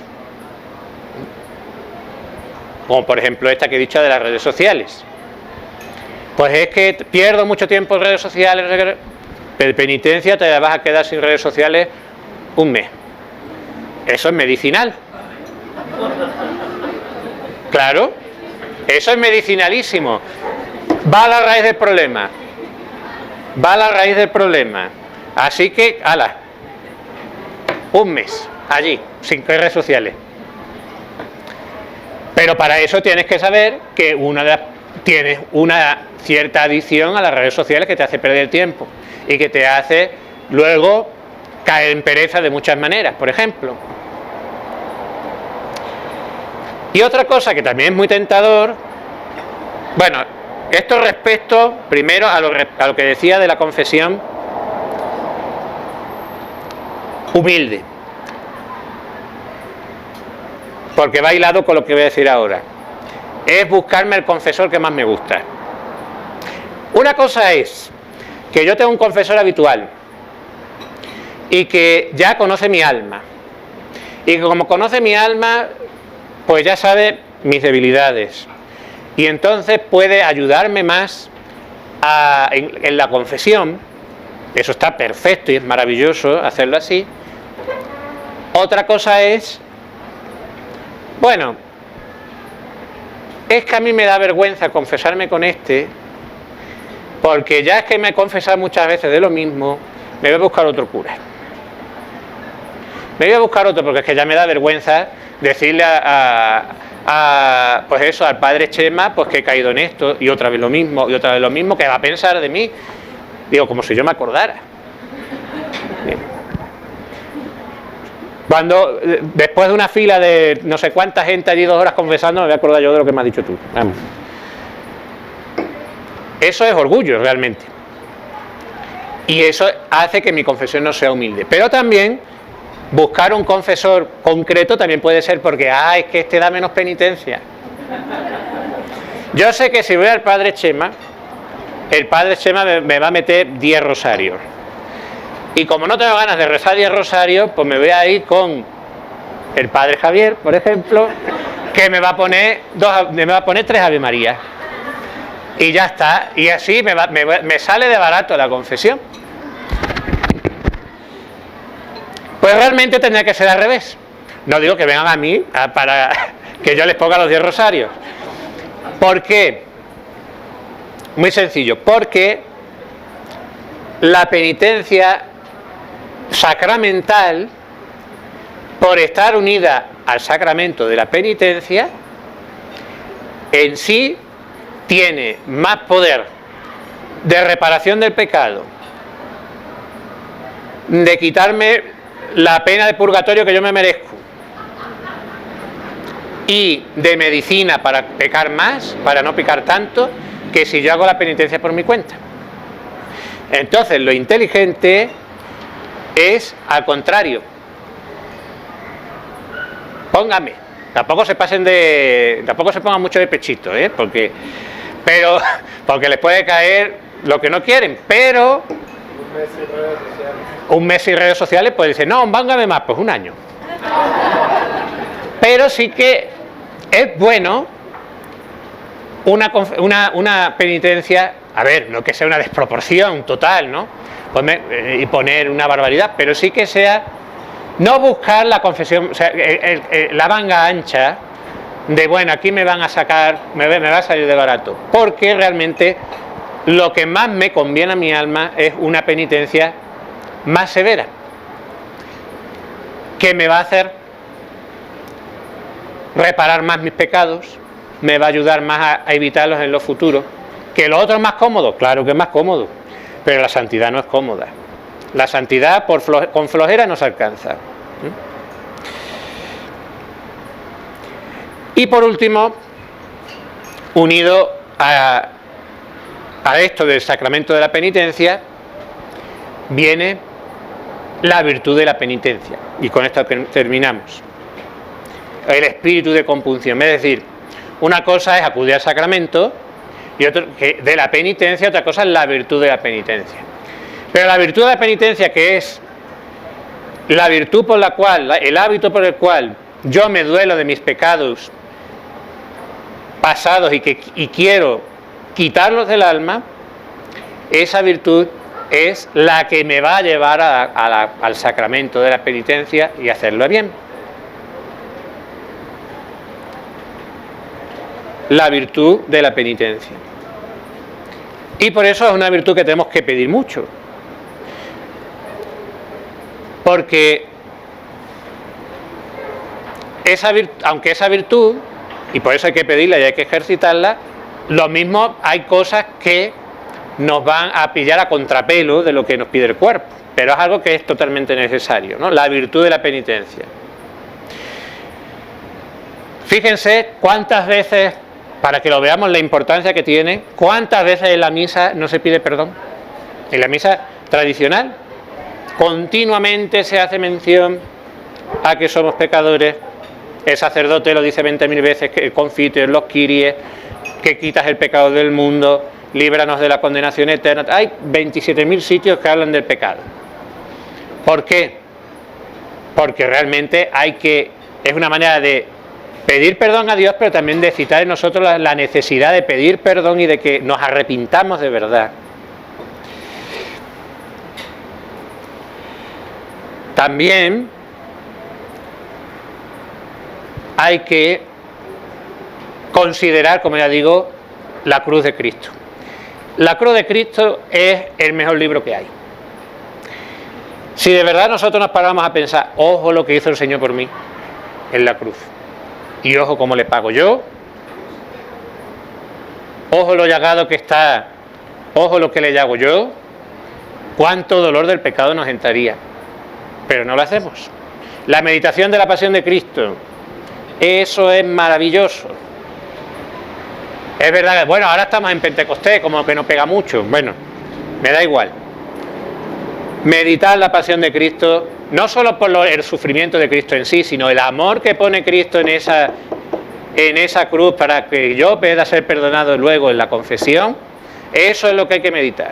Como por ejemplo esta que he dicho de las redes sociales. Pues es que pierdo mucho tiempo en redes sociales, pero penitencia te vas a quedar sin redes sociales un mes. Eso es medicinal. Claro, eso es medicinalísimo. Va a la raíz del problema. Así que, ala, un mes allí, sin redes sociales. Pero para eso tienes que saber que tienes una cierta adicción a las redes sociales que te hace perder tiempo y que te hace luego caer en pereza de muchas maneras, por ejemplo. Y otra cosa que también es muy tentador, bueno, esto respecto primero a lo que decía de la confesión humilde, porque va hilado con lo que voy a decir ahora, es buscarme el confesor que más me gusta. Una cosa es que yo tengo un confesor habitual y que ya conoce mi alma, y que como conoce mi alma, pues ya sabe mis debilidades y entonces puede ayudarme más en la confesión. Eso está perfecto y es maravilloso hacerlo así. Otra cosa es, bueno, es que a mí me da vergüenza confesarme con porque ya es que me he confesado muchas veces de lo mismo, me voy a buscar otro cura. Me voy a buscar otro porque es que ya me da vergüenza decirle pues eso, al padre Chema, pues que he caído en esto, y otra vez lo mismo, que va a pensar de mí. Digo, como si yo me acordara. Cuando, después de una fila de no sé cuánta gente allí 2 horas confesando, me voy a acordar yo de lo que me has dicho tú. Vamos. Eso es orgullo, realmente. Y eso hace que mi confesión no sea humilde. Pero también buscar un confesor concreto también puede ser porque, es que este da menos penitencia. Yo sé que si voy al padre Chema, el padre Chema me va a meter 10 rosarios. Y como no tengo ganas de rezar 10 rosarios, pues me voy a ir con el padre Javier, por ejemplo, que me va a poner 3 Ave María. Y ya está. Y así me sale de barato la confesión. Pues realmente tendría que ser al revés. No digo que vengan a mí para que yo les ponga los 10 rosarios. ¿Por qué? Muy sencillo. Porque la penitencia sacramental, por estar unida al sacramento de la penitencia, en sí tiene más poder de reparación del pecado, de quitarme la pena de purgatorio que yo me merezco, y de medicina para pecar más, para no pecar tanto, que si yo hago la penitencia por mi cuenta. Entonces lo inteligente es al contrario. Póngame, tampoco se pongan mucho de pechito, porque les puede caer lo que no quieren, pero un mes sin redes sociales puede decir, no, póngame más, pues un año. Pero sí que es bueno una penitencia, a ver, no que sea una desproporción total, ¿no? Y poner una barbaridad, pero sí que sea no buscar la confesión, o sea, la manga ancha de, bueno, aquí me van a sacar, me va a salir de barato, porque realmente lo que más me conviene a mi alma es una penitencia más severa, que me va a hacer reparar más mis pecados, me va a ayudar más a evitarlos en lo futuro. ¿Que lo otro es más cómodo? Claro que es más cómodo, pero la santidad no es cómoda. La santidad con flojera no se alcanza. Y por último, unido a esto del sacramento de la penitencia, viene la virtud de la penitencia. Y con esto terminamos. El espíritu de compunción, es decir, una cosa es acudir al sacramento y de la penitencia, otra cosa es la virtud de la penitencia. Pero la virtud de la penitencia, que es la virtud por la cual, el hábito por el cual yo me duelo de mis pecados pasados y quiero quitarlos del alma, esa virtud es la que me va a llevar al sacramento de la penitencia y hacerlo bien. La virtud de la penitencia. Y por eso es una virtud que tenemos que pedir mucho. Porque aunque esa virtud, y por eso hay que pedirla y hay que ejercitarla, lo mismo hay cosas que nos van a pillar a contrapelo de lo que nos pide el cuerpo, pero es algo que es totalmente necesario, ¿no? La virtud de la penitencia. Fíjense cuántas veces, para que lo veamos la importancia que tiene, cuántas veces en la misa no se pide perdón. En la misa tradicional continuamente se hace mención a que somos pecadores. El sacerdote lo dice 20.000 veces, que el confiteor, los kyries, que quitas el pecado del mundo, líbranos de la condenación eterna. Hay 27.000 sitios que hablan del pecado. ¿Por qué? Porque realmente es una manera de pedir perdón a Dios, pero también de citar en nosotros la necesidad de pedir perdón y de que nos arrepintamos de verdad. También hay que considerar, como ya digo, la cruz de Cristo. La cruz de Cristo es el mejor libro que hay. Si de verdad nosotros nos paramos a pensar, ojo lo que hizo el Señor por mí en la cruz, y ojo cómo le pago yo, ojo lo llagado que está, ojo lo que le llago yo, cuánto dolor del pecado nos entraría, pero no lo hacemos. La meditación de la pasión de Cristo, eso es maravilloso. Es verdad que, bueno, ahora estamos en Pentecostés, como que no pega mucho, bueno, me da igual. Meditar la pasión de Cristo, no solo por el sufrimiento de Cristo en sí, sino el amor que pone Cristo en esa cruz para que yo pueda ser perdonado luego en la confesión, eso es lo que hay que meditar.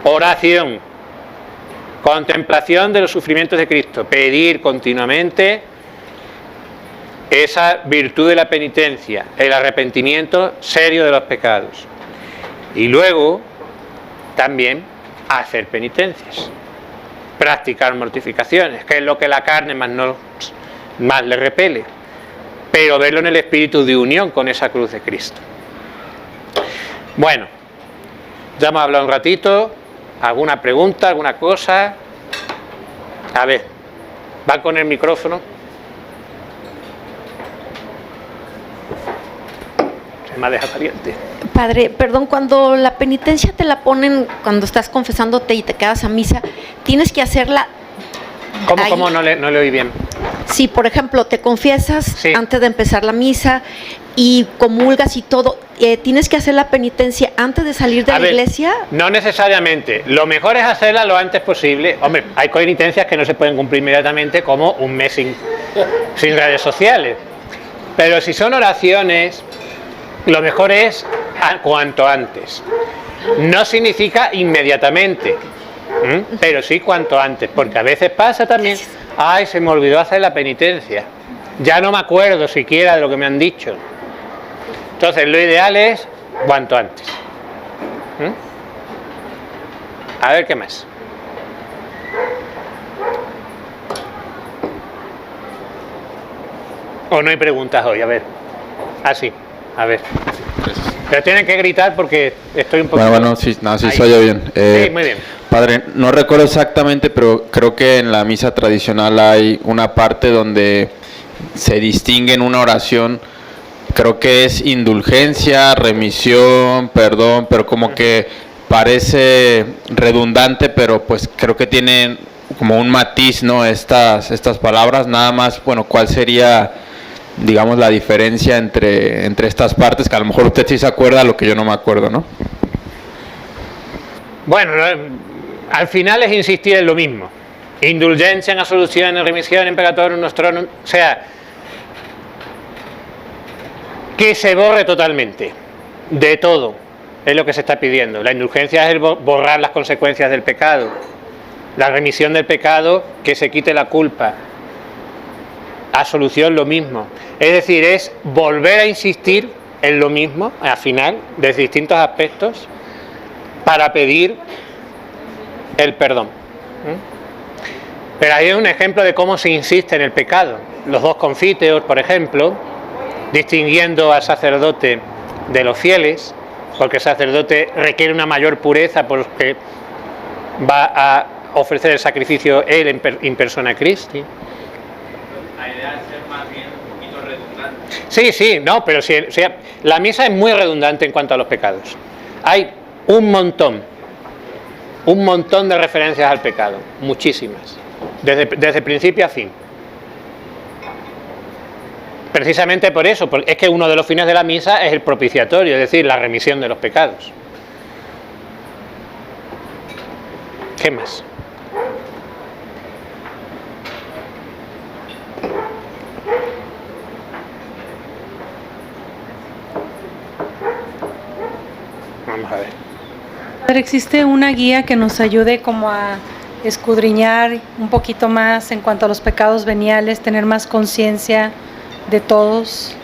Oración, contemplación de los sufrimientos de Cristo, pedir continuamente esa virtud de la penitencia, el arrepentimiento serio de los pecados. Y luego también hacer penitencias, practicar mortificaciones, que es lo que la carne más le repele, pero verlo en el espíritu de unión con esa cruz de Cristo. Bueno, Ya hemos hablado un ratito. ¿Alguna pregunta, alguna cosa? A ver, va con el micrófono. Se me ha dejado caliente. Padre, perdón, cuando la penitencia te la ponen, cuando estás confesándote y te quedas a misa, tienes que hacerla... ¿Cómo? No le oí bien. Sí, por ejemplo, te confiesas Sí. antes de empezar la misa y comulgas y todo. ¿Tienes que hacer la penitencia antes de salir de A la ver, iglesia? No necesariamente. Lo mejor es hacerla lo antes posible. Hombre, hay penitencias que no se pueden cumplir inmediatamente, como un mes sin redes sociales. Pero si son oraciones, lo mejor es cuanto antes. No significa inmediatamente, pero sí cuanto antes, porque a veces pasa también, ay, se me olvidó hacer la penitencia, ya no me acuerdo siquiera de lo que me han dicho. Entonces lo ideal es cuanto antes. A ver qué más. O no hay preguntas hoy, a ver. Sí, a ver. Pero tienen que gritar porque estoy un poco... Bueno, sí ahí. se oye bien. Sí, muy bien. Padre, no recuerdo exactamente, pero creo que en la misa tradicional hay una parte donde se distingue en una oración, creo que es indulgencia, remisión, perdón, pero como que parece redundante, pero pues creo que tienen como un matiz, ¿no? Estas palabras, nada más, bueno, ¿cuál sería, digamos, la diferencia entre estas partes? Que a lo mejor usted sí se acuerda, lo que yo no me acuerdo, ¿no? Bueno, al final es insistir en lo mismo. Indulgencia, en absolución, en remisión, en pecatorum nostrorum. O sea, que se borre totalmente de todo, es lo que se está pidiendo. La indulgencia es el borrar las consecuencias del pecado. La remisión del pecado, que se quite la culpa. Absolución, lo mismo. Es decir, es volver a insistir en lo mismo, al final, desde distintos aspectos, para pedir el perdón. Pero ahí es un ejemplo de cómo se insiste en el pecado. Los dos confiteos, por ejemplo, distinguiendo al sacerdote de los fieles, porque el sacerdote requiere una mayor pureza porque va a ofrecer el sacrificio él in persona Christi. La idea es ser más bien un poquito redundante. Sí, no, pero si la misa es muy redundante en cuanto a los pecados. Hay un montón de referencias al pecado, muchísimas, desde principio a fin. Precisamente por eso, porque es que uno de los fines de la misa es el propiciatorio, es decir, la remisión de los pecados. ¿Qué más? Vamos a ver. Pero existe una guía que nos ayude como a escudriñar un poquito más en cuanto a los pecados veniales, tener más conciencia de todos,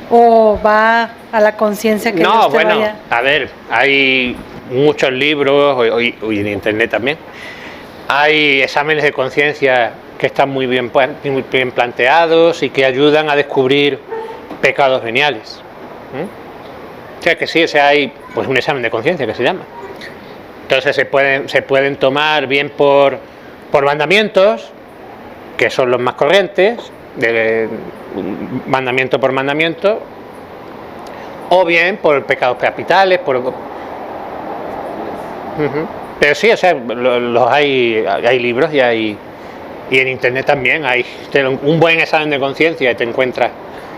o va a la conciencia que No, Dios te bueno, vaya. a ver, hay muchos libros, hoy en internet también, hay exámenes de conciencia que están muy bien planteados y que ayudan a descubrir pecados veniales. O sea que sí, hay pues un examen de conciencia que se llama. Entonces se pueden tomar bien por mandamientos, que son los más corrientes, de mandamiento por mandamiento, o bien por pecados capitales, pero sí, o sea, los hay libros y en internet también hay un buen examen de conciencia y te encuentras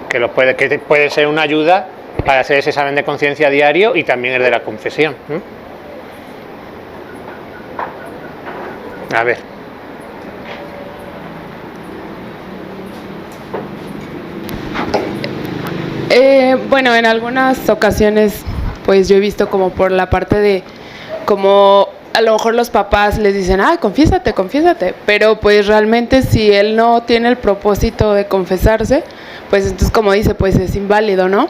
que puede ser una ayuda para hacer ese examen de conciencia diario y también el de la confesión. A ver. Bueno, en algunas ocasiones pues yo he visto como por la parte de como a lo mejor los papás les dicen, confiésate, pero pues realmente si él no tiene el propósito de confesarse, pues entonces como dice, pues es inválido, ¿no?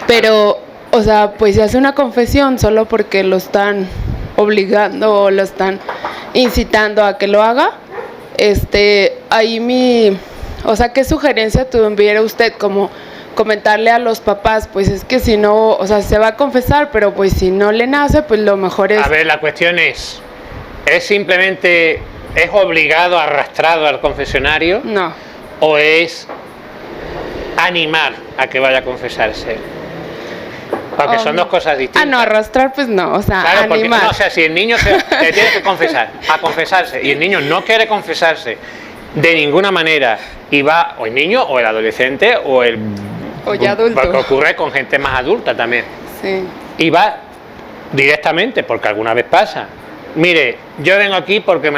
Pero, o sea, pues si hace una confesión solo porque lo están obligando o lo están incitando a que lo haga, ahí o sea, ¿qué sugerencia tuviera usted como comentarle a los papás, pues es que si no, o sea, se va a confesar, pero pues si no le nace, pues lo mejor es... A ver, la cuestión es simplemente, ¿es obligado, arrastrado al confesionario? No. ¿O es animar a que vaya a confesarse? Porque son dos cosas distintas. No, arrastrar pues no, o sea, claro, porque, animar. no, o sea, si el niño se tiene que confesar, a confesarse, y el niño no quiere confesarse de ninguna manera, y va, o el niño, o el adolescente, o el... O ya adulto. Porque ocurre con gente más adulta también. Sí. Y va directamente, porque alguna vez pasa. Mire, yo vengo aquí porque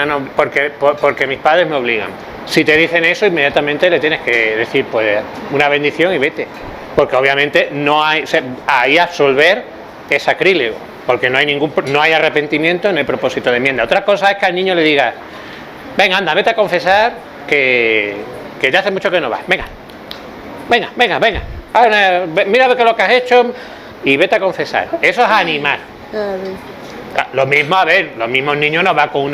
mis padres me obligan. Si te dicen eso, inmediatamente le tienes que decir, pues, una bendición y vete. Porque obviamente no hay, ahí absolver es sacrílego, porque no hay arrepentimiento en el propósito de enmienda. Otra cosa es que al niño le diga, venga, anda, vete a confesar que ya hace mucho que no vas. Venga. Ahora, mira qué es lo que has hecho y vete a confesar. Eso es animar. Lo mismo, a ver, los mismos niños no van con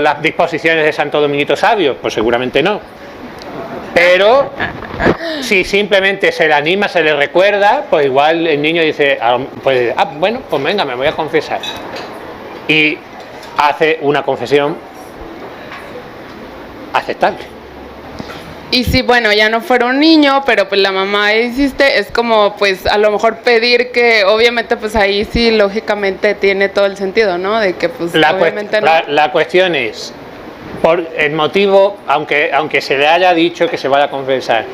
las disposiciones de Santo Dominguito Sabio, pues seguramente no. Pero si simplemente se le anima, se le recuerda, pues igual el niño dice, bueno, pues venga, me voy a confesar. Y hace una confesión aceptable. Y si, bueno, ya no fuera un niño, pero pues la mamá insiste, es como, pues, a lo mejor pedir que, obviamente, pues ahí sí, lógicamente tiene todo el sentido, ¿no? De que, pues, obviamente no. La cuestión es, por el motivo, aunque se le haya dicho que se vaya a confesar,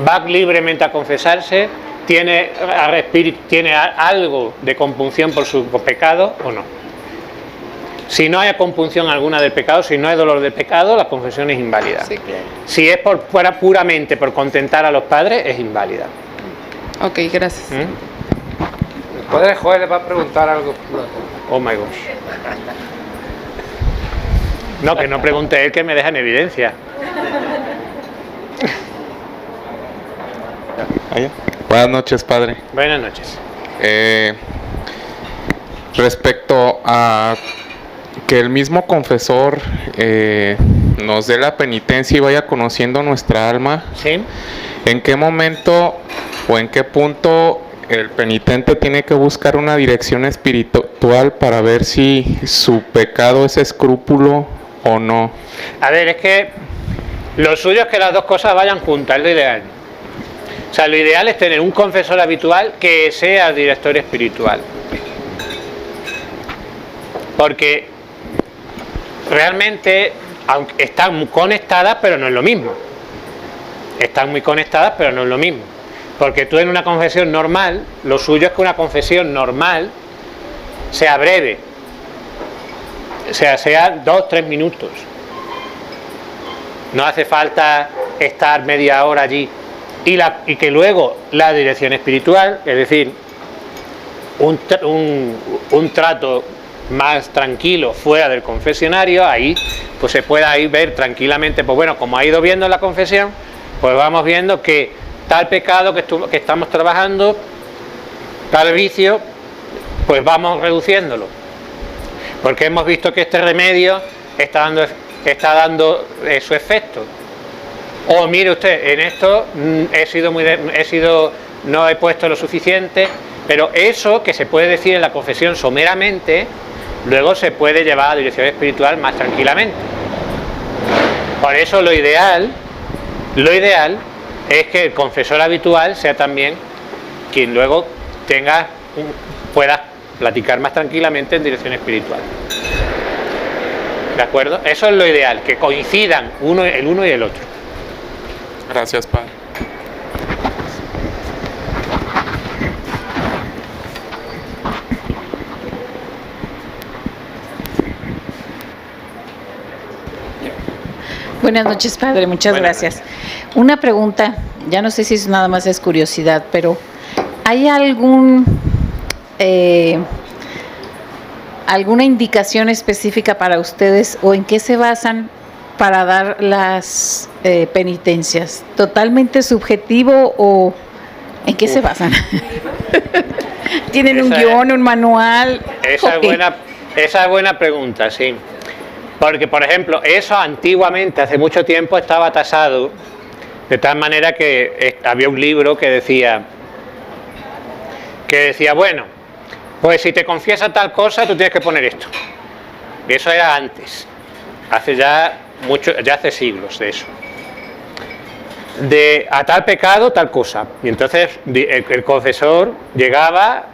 va libremente a confesarse, tiene algo de compunción por su pecado o no. Si no hay compunción alguna del pecado, si no hay dolor del pecado, la confesión es inválida. Sí, claro. Si es puramente por contentar a los padres, es inválida. Ok, gracias. Padre Joel le va a preguntar algo. Oh my gosh. No, que no pregunte él, que me deja en evidencia. Buenas noches, padre. Buenas noches. Respecto a que el mismo confesor nos dé la penitencia y vaya conociendo nuestra alma, ¿sí? ¿En qué momento o en qué punto el penitente tiene que buscar una dirección espiritual para ver si su pecado es escrúpulo o no? A ver, es que lo suyo es que las dos cosas vayan juntas, es lo ideal. O sea, lo ideal es tener un confesor habitual que sea el director espiritual. Porque realmente, aunque están conectadas, pero no es lo mismo. Están muy conectadas, pero no es lo mismo. Porque tú en una confesión normal, lo suyo es que una confesión normal sea breve. O sea 2-3 minutos. No hace falta estar media hora allí. Y que luego la dirección espiritual, es decir, un trato más tranquilo fuera del confesionario, ahí pues se pueda ahí ver tranquilamente, pues bueno, como ha ido viendo en la confesión, pues vamos viendo que tal pecado que estamos trabajando, tal vicio, pues vamos reduciéndolo, porque hemos visto que este remedio está dando su efecto. O mire usted, en esto no he puesto lo suficiente, pero eso que se puede decir en la confesión someramente, luego se puede llevar a la dirección espiritual más tranquilamente. Por eso lo ideal es que el confesor habitual sea también quien luego pueda platicar más tranquilamente en dirección espiritual. ¿De acuerdo? Eso es lo ideal, que coincidan el uno y el otro. Gracias, padre. Buenas noches, padre. Muchas Buenas gracias. Una pregunta, ya no sé si es nada más es curiosidad, pero ¿hay alguna indicación específica para ustedes o en qué se basan para dar las penitencias? ¿Totalmente subjetivo o en qué se basan? ¿Tienen un guión, un manual? Esa es buena pregunta, sí. Porque, por ejemplo, eso antiguamente, hace mucho tiempo, estaba tasado De tal manera que había un libro que decía, bueno, pues si te confiesas tal cosa, tú tienes que poner esto. Y eso era antes, hace ya hace siglos de eso. A tal pecado, tal cosa. Y entonces el confesor llegaba,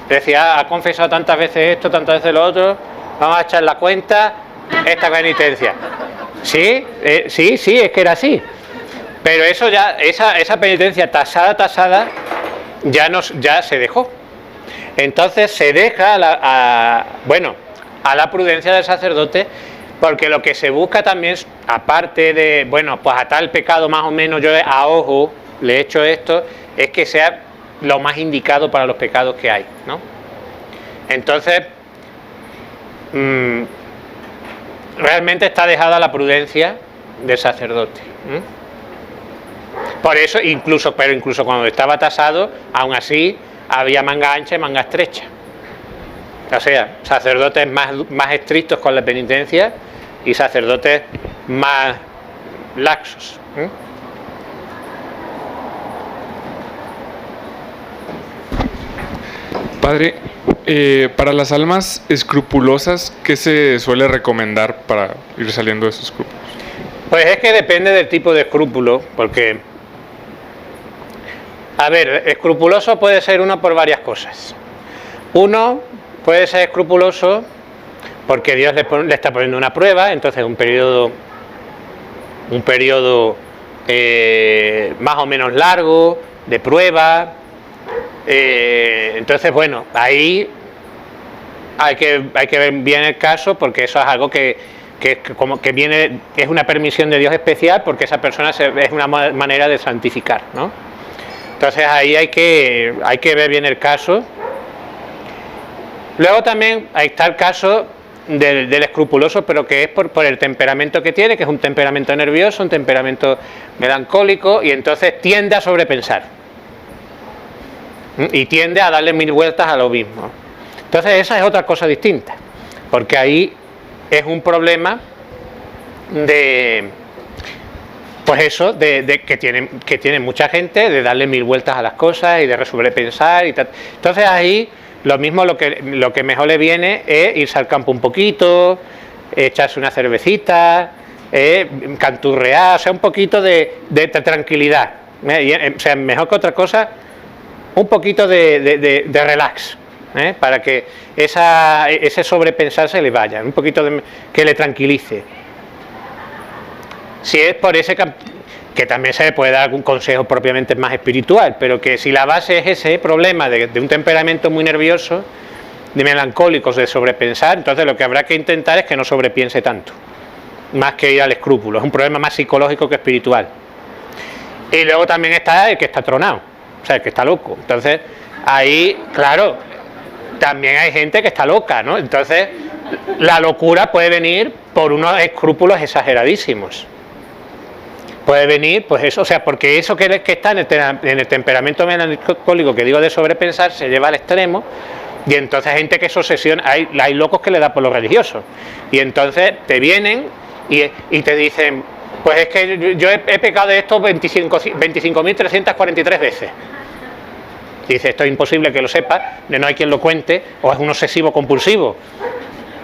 decía, ha confesado tantas veces esto, tantas veces lo otro, vamos a echar la cuenta, esta penitencia. Sí, es que era así. Pero eso ya, esa penitencia tasada, ya se dejó. Entonces se deja a la prudencia del sacerdote, porque lo que se busca también, aparte de, bueno, pues a tal pecado más o menos yo a ojo le he hecho esto, es que sea lo más indicado para los pecados que hay, ¿no? Entonces, realmente está dejada la prudencia del sacerdote. Por eso, incluso cuando estaba tasado, aún así había manga ancha y manga estrecha. O sea, sacerdotes más estrictos con la penitencia y sacerdotes más laxos. Padre, para las almas escrupulosas, ¿qué se suele recomendar para ir saliendo de esos escrúpulos? Pues es que depende del tipo de escrúpulo, porque, a ver, escrupuloso puede ser uno por varias cosas. Uno puede ser escrupuloso porque Dios le está poniendo una prueba, entonces un periodo más o menos largo de prueba. Entonces, bueno, ahí hay que ver bien el caso, porque eso es algo que viene, es una permisión de Dios especial, porque esa persona es una manera de santificar, ¿no? Entonces ahí hay que ver bien el caso. Luego también está el caso del escrupuloso, pero que es por el temperamento que tiene, que es un temperamento nervioso, un temperamento melancólico, y entonces tiende a sobrepensar y tiende a darle 1000 vueltas a lo mismo. Entonces esa es otra cosa distinta, porque ahí es un problema de, pues eso, de que tiene mucha gente, de darle 1000 vueltas a las cosas y de sobrepensar y tal. Entonces ahí lo mismo, lo que mejor le viene es irse al campo un poquito, echarse una cervecita, canturrear, o sea, un poquito de tranquilidad, o sea, mejor que otra cosa, un poquito de relax, para que ese sobrepensar se le vaya, un poquito que le tranquilice. Si es por ese que también se le puede dar algún consejo propiamente más espiritual, pero que si la base es ese problema de un temperamento muy nervioso, de melancólicos, de sobrepensar, entonces lo que habrá que intentar es que no sobrepiense tanto, más que ir al escrúpulo. Es un problema más psicológico que espiritual. Y luego también está el que está tronado, o sea, el que está loco. Entonces ahí, claro, también hay gente que está loca, ¿no? Entonces la locura puede venir por unos escrúpulos exageradísimos. Puede venir, pues eso, o sea, porque eso que está en el temperamento melancólico, que digo de sobrepensar, se lleva al extremo, y entonces hay gente que se obsesiona, hay locos que le da por lo religioso, y entonces te vienen y te dicen, pues es que yo he pecado de esto 25.343 veces. Y dice, esto es imposible que lo sepa, no hay quien lo cuente, o es un obsesivo compulsivo.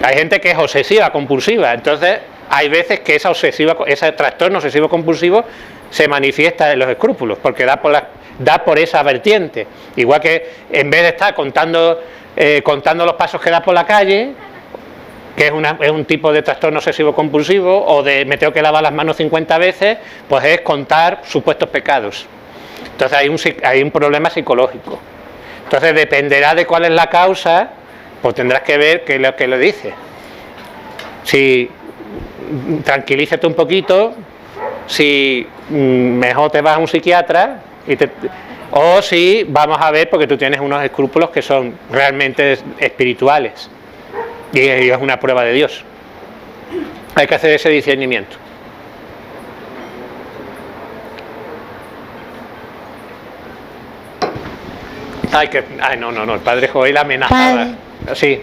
Hay gente que es obsesiva compulsiva, entonces hay veces que ese trastorno obsesivo compulsivo se manifiesta en los escrúpulos, porque da por esa vertiente. Igual que en vez de estar contando los pasos que da por la calle, que es un tipo de trastorno obsesivo compulsivo, o de me tengo que lavar las manos 50 veces, pues es contar supuestos pecados. Entonces hay un problema psicológico. Entonces dependerá de cuál es la causa, pues tendrás que ver qué es lo que le dice. Si tranquilízate un poquito, si mejor te vas a un psiquiatra, o si vamos a ver, porque tú tienes unos escrúpulos que son realmente espirituales y es una prueba de Dios. Hay que hacer ese discernimiento. No, el padre Joel amenazaba. Sí.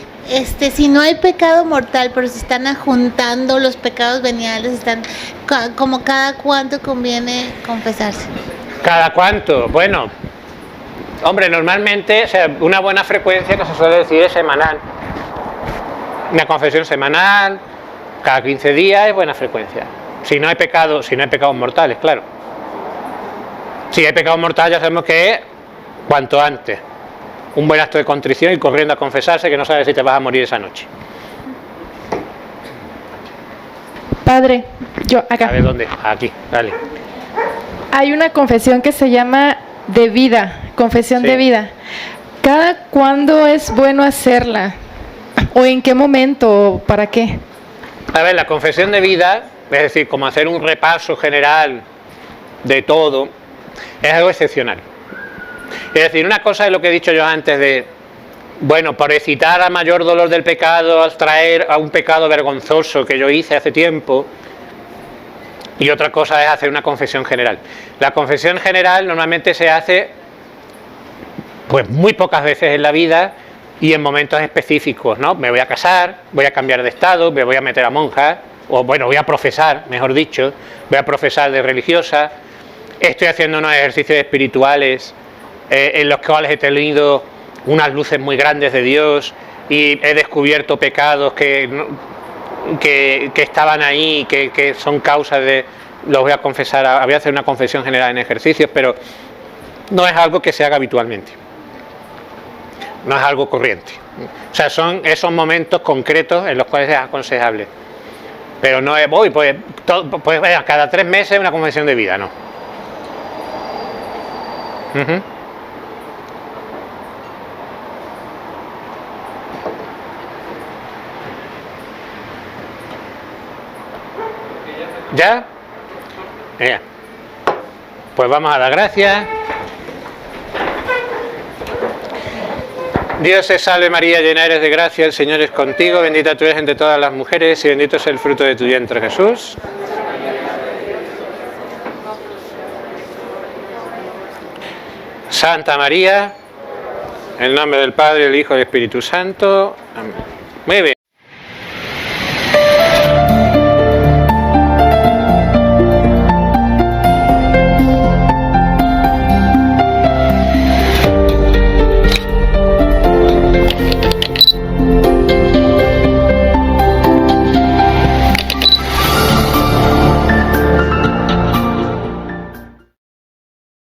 Si no hay pecado mortal, pero se están juntando los pecados veniales, como cada cuánto conviene confesarse. ¿Cada cuánto? Bueno, hombre, normalmente, o sea, una buena frecuencia que se suele decir es semanal. Una confesión semanal, cada 15 días es buena frecuencia. Si no hay pecados mortales, claro. Si hay pecado mortal ya sabemos que es cuanto antes. Un buen acto de contrición y corriendo a confesarse, que no sabes si te vas a morir esa noche. Padre, yo acá. A ver dónde, aquí, dale. Hay una confesión que se llama de vida, confesión de vida. ¿Cada cuándo es bueno hacerla? ¿O en qué momento? ¿O para qué? A ver, la confesión de vida, es decir, como hacer un repaso general de todo, es algo excepcional. Es decir, una cosa es lo que he dicho yo antes de, bueno, por excitar a mayor dolor del pecado, traer a un pecado vergonzoso que yo hice hace tiempo, y otra cosa es hacer una confesión general. La confesión general normalmente se hace pues muy pocas veces en la vida y en momentos específicos, ¿no? Me voy a casar, voy a cambiar de estado, me voy a meter a monja, o bueno, voy a profesar, mejor dicho, voy a profesar de religiosa, estoy haciendo unos ejercicios espirituales en los cuales he tenido unas luces muy grandes de Dios y he descubierto pecados que estaban ahí, que son causas de... Los voy a confesar, voy a hacer una confesión general en ejercicios, pero no es algo que se haga habitualmente. No es algo corriente. O sea, son esos momentos concretos en los cuales es aconsejable. Pero no es, pues cada 3 meses una confesión de vida, no. ¿Ya? Venga. Pues vamos a dar gracias. Dios te salve María, llena eres de gracia, el Señor es contigo, bendita tú eres entre todas las mujeres y bendito es el fruto de tu vientre, Jesús. Santa María, en nombre del Padre, del Hijo y del Espíritu Santo. Amén. Muy bien.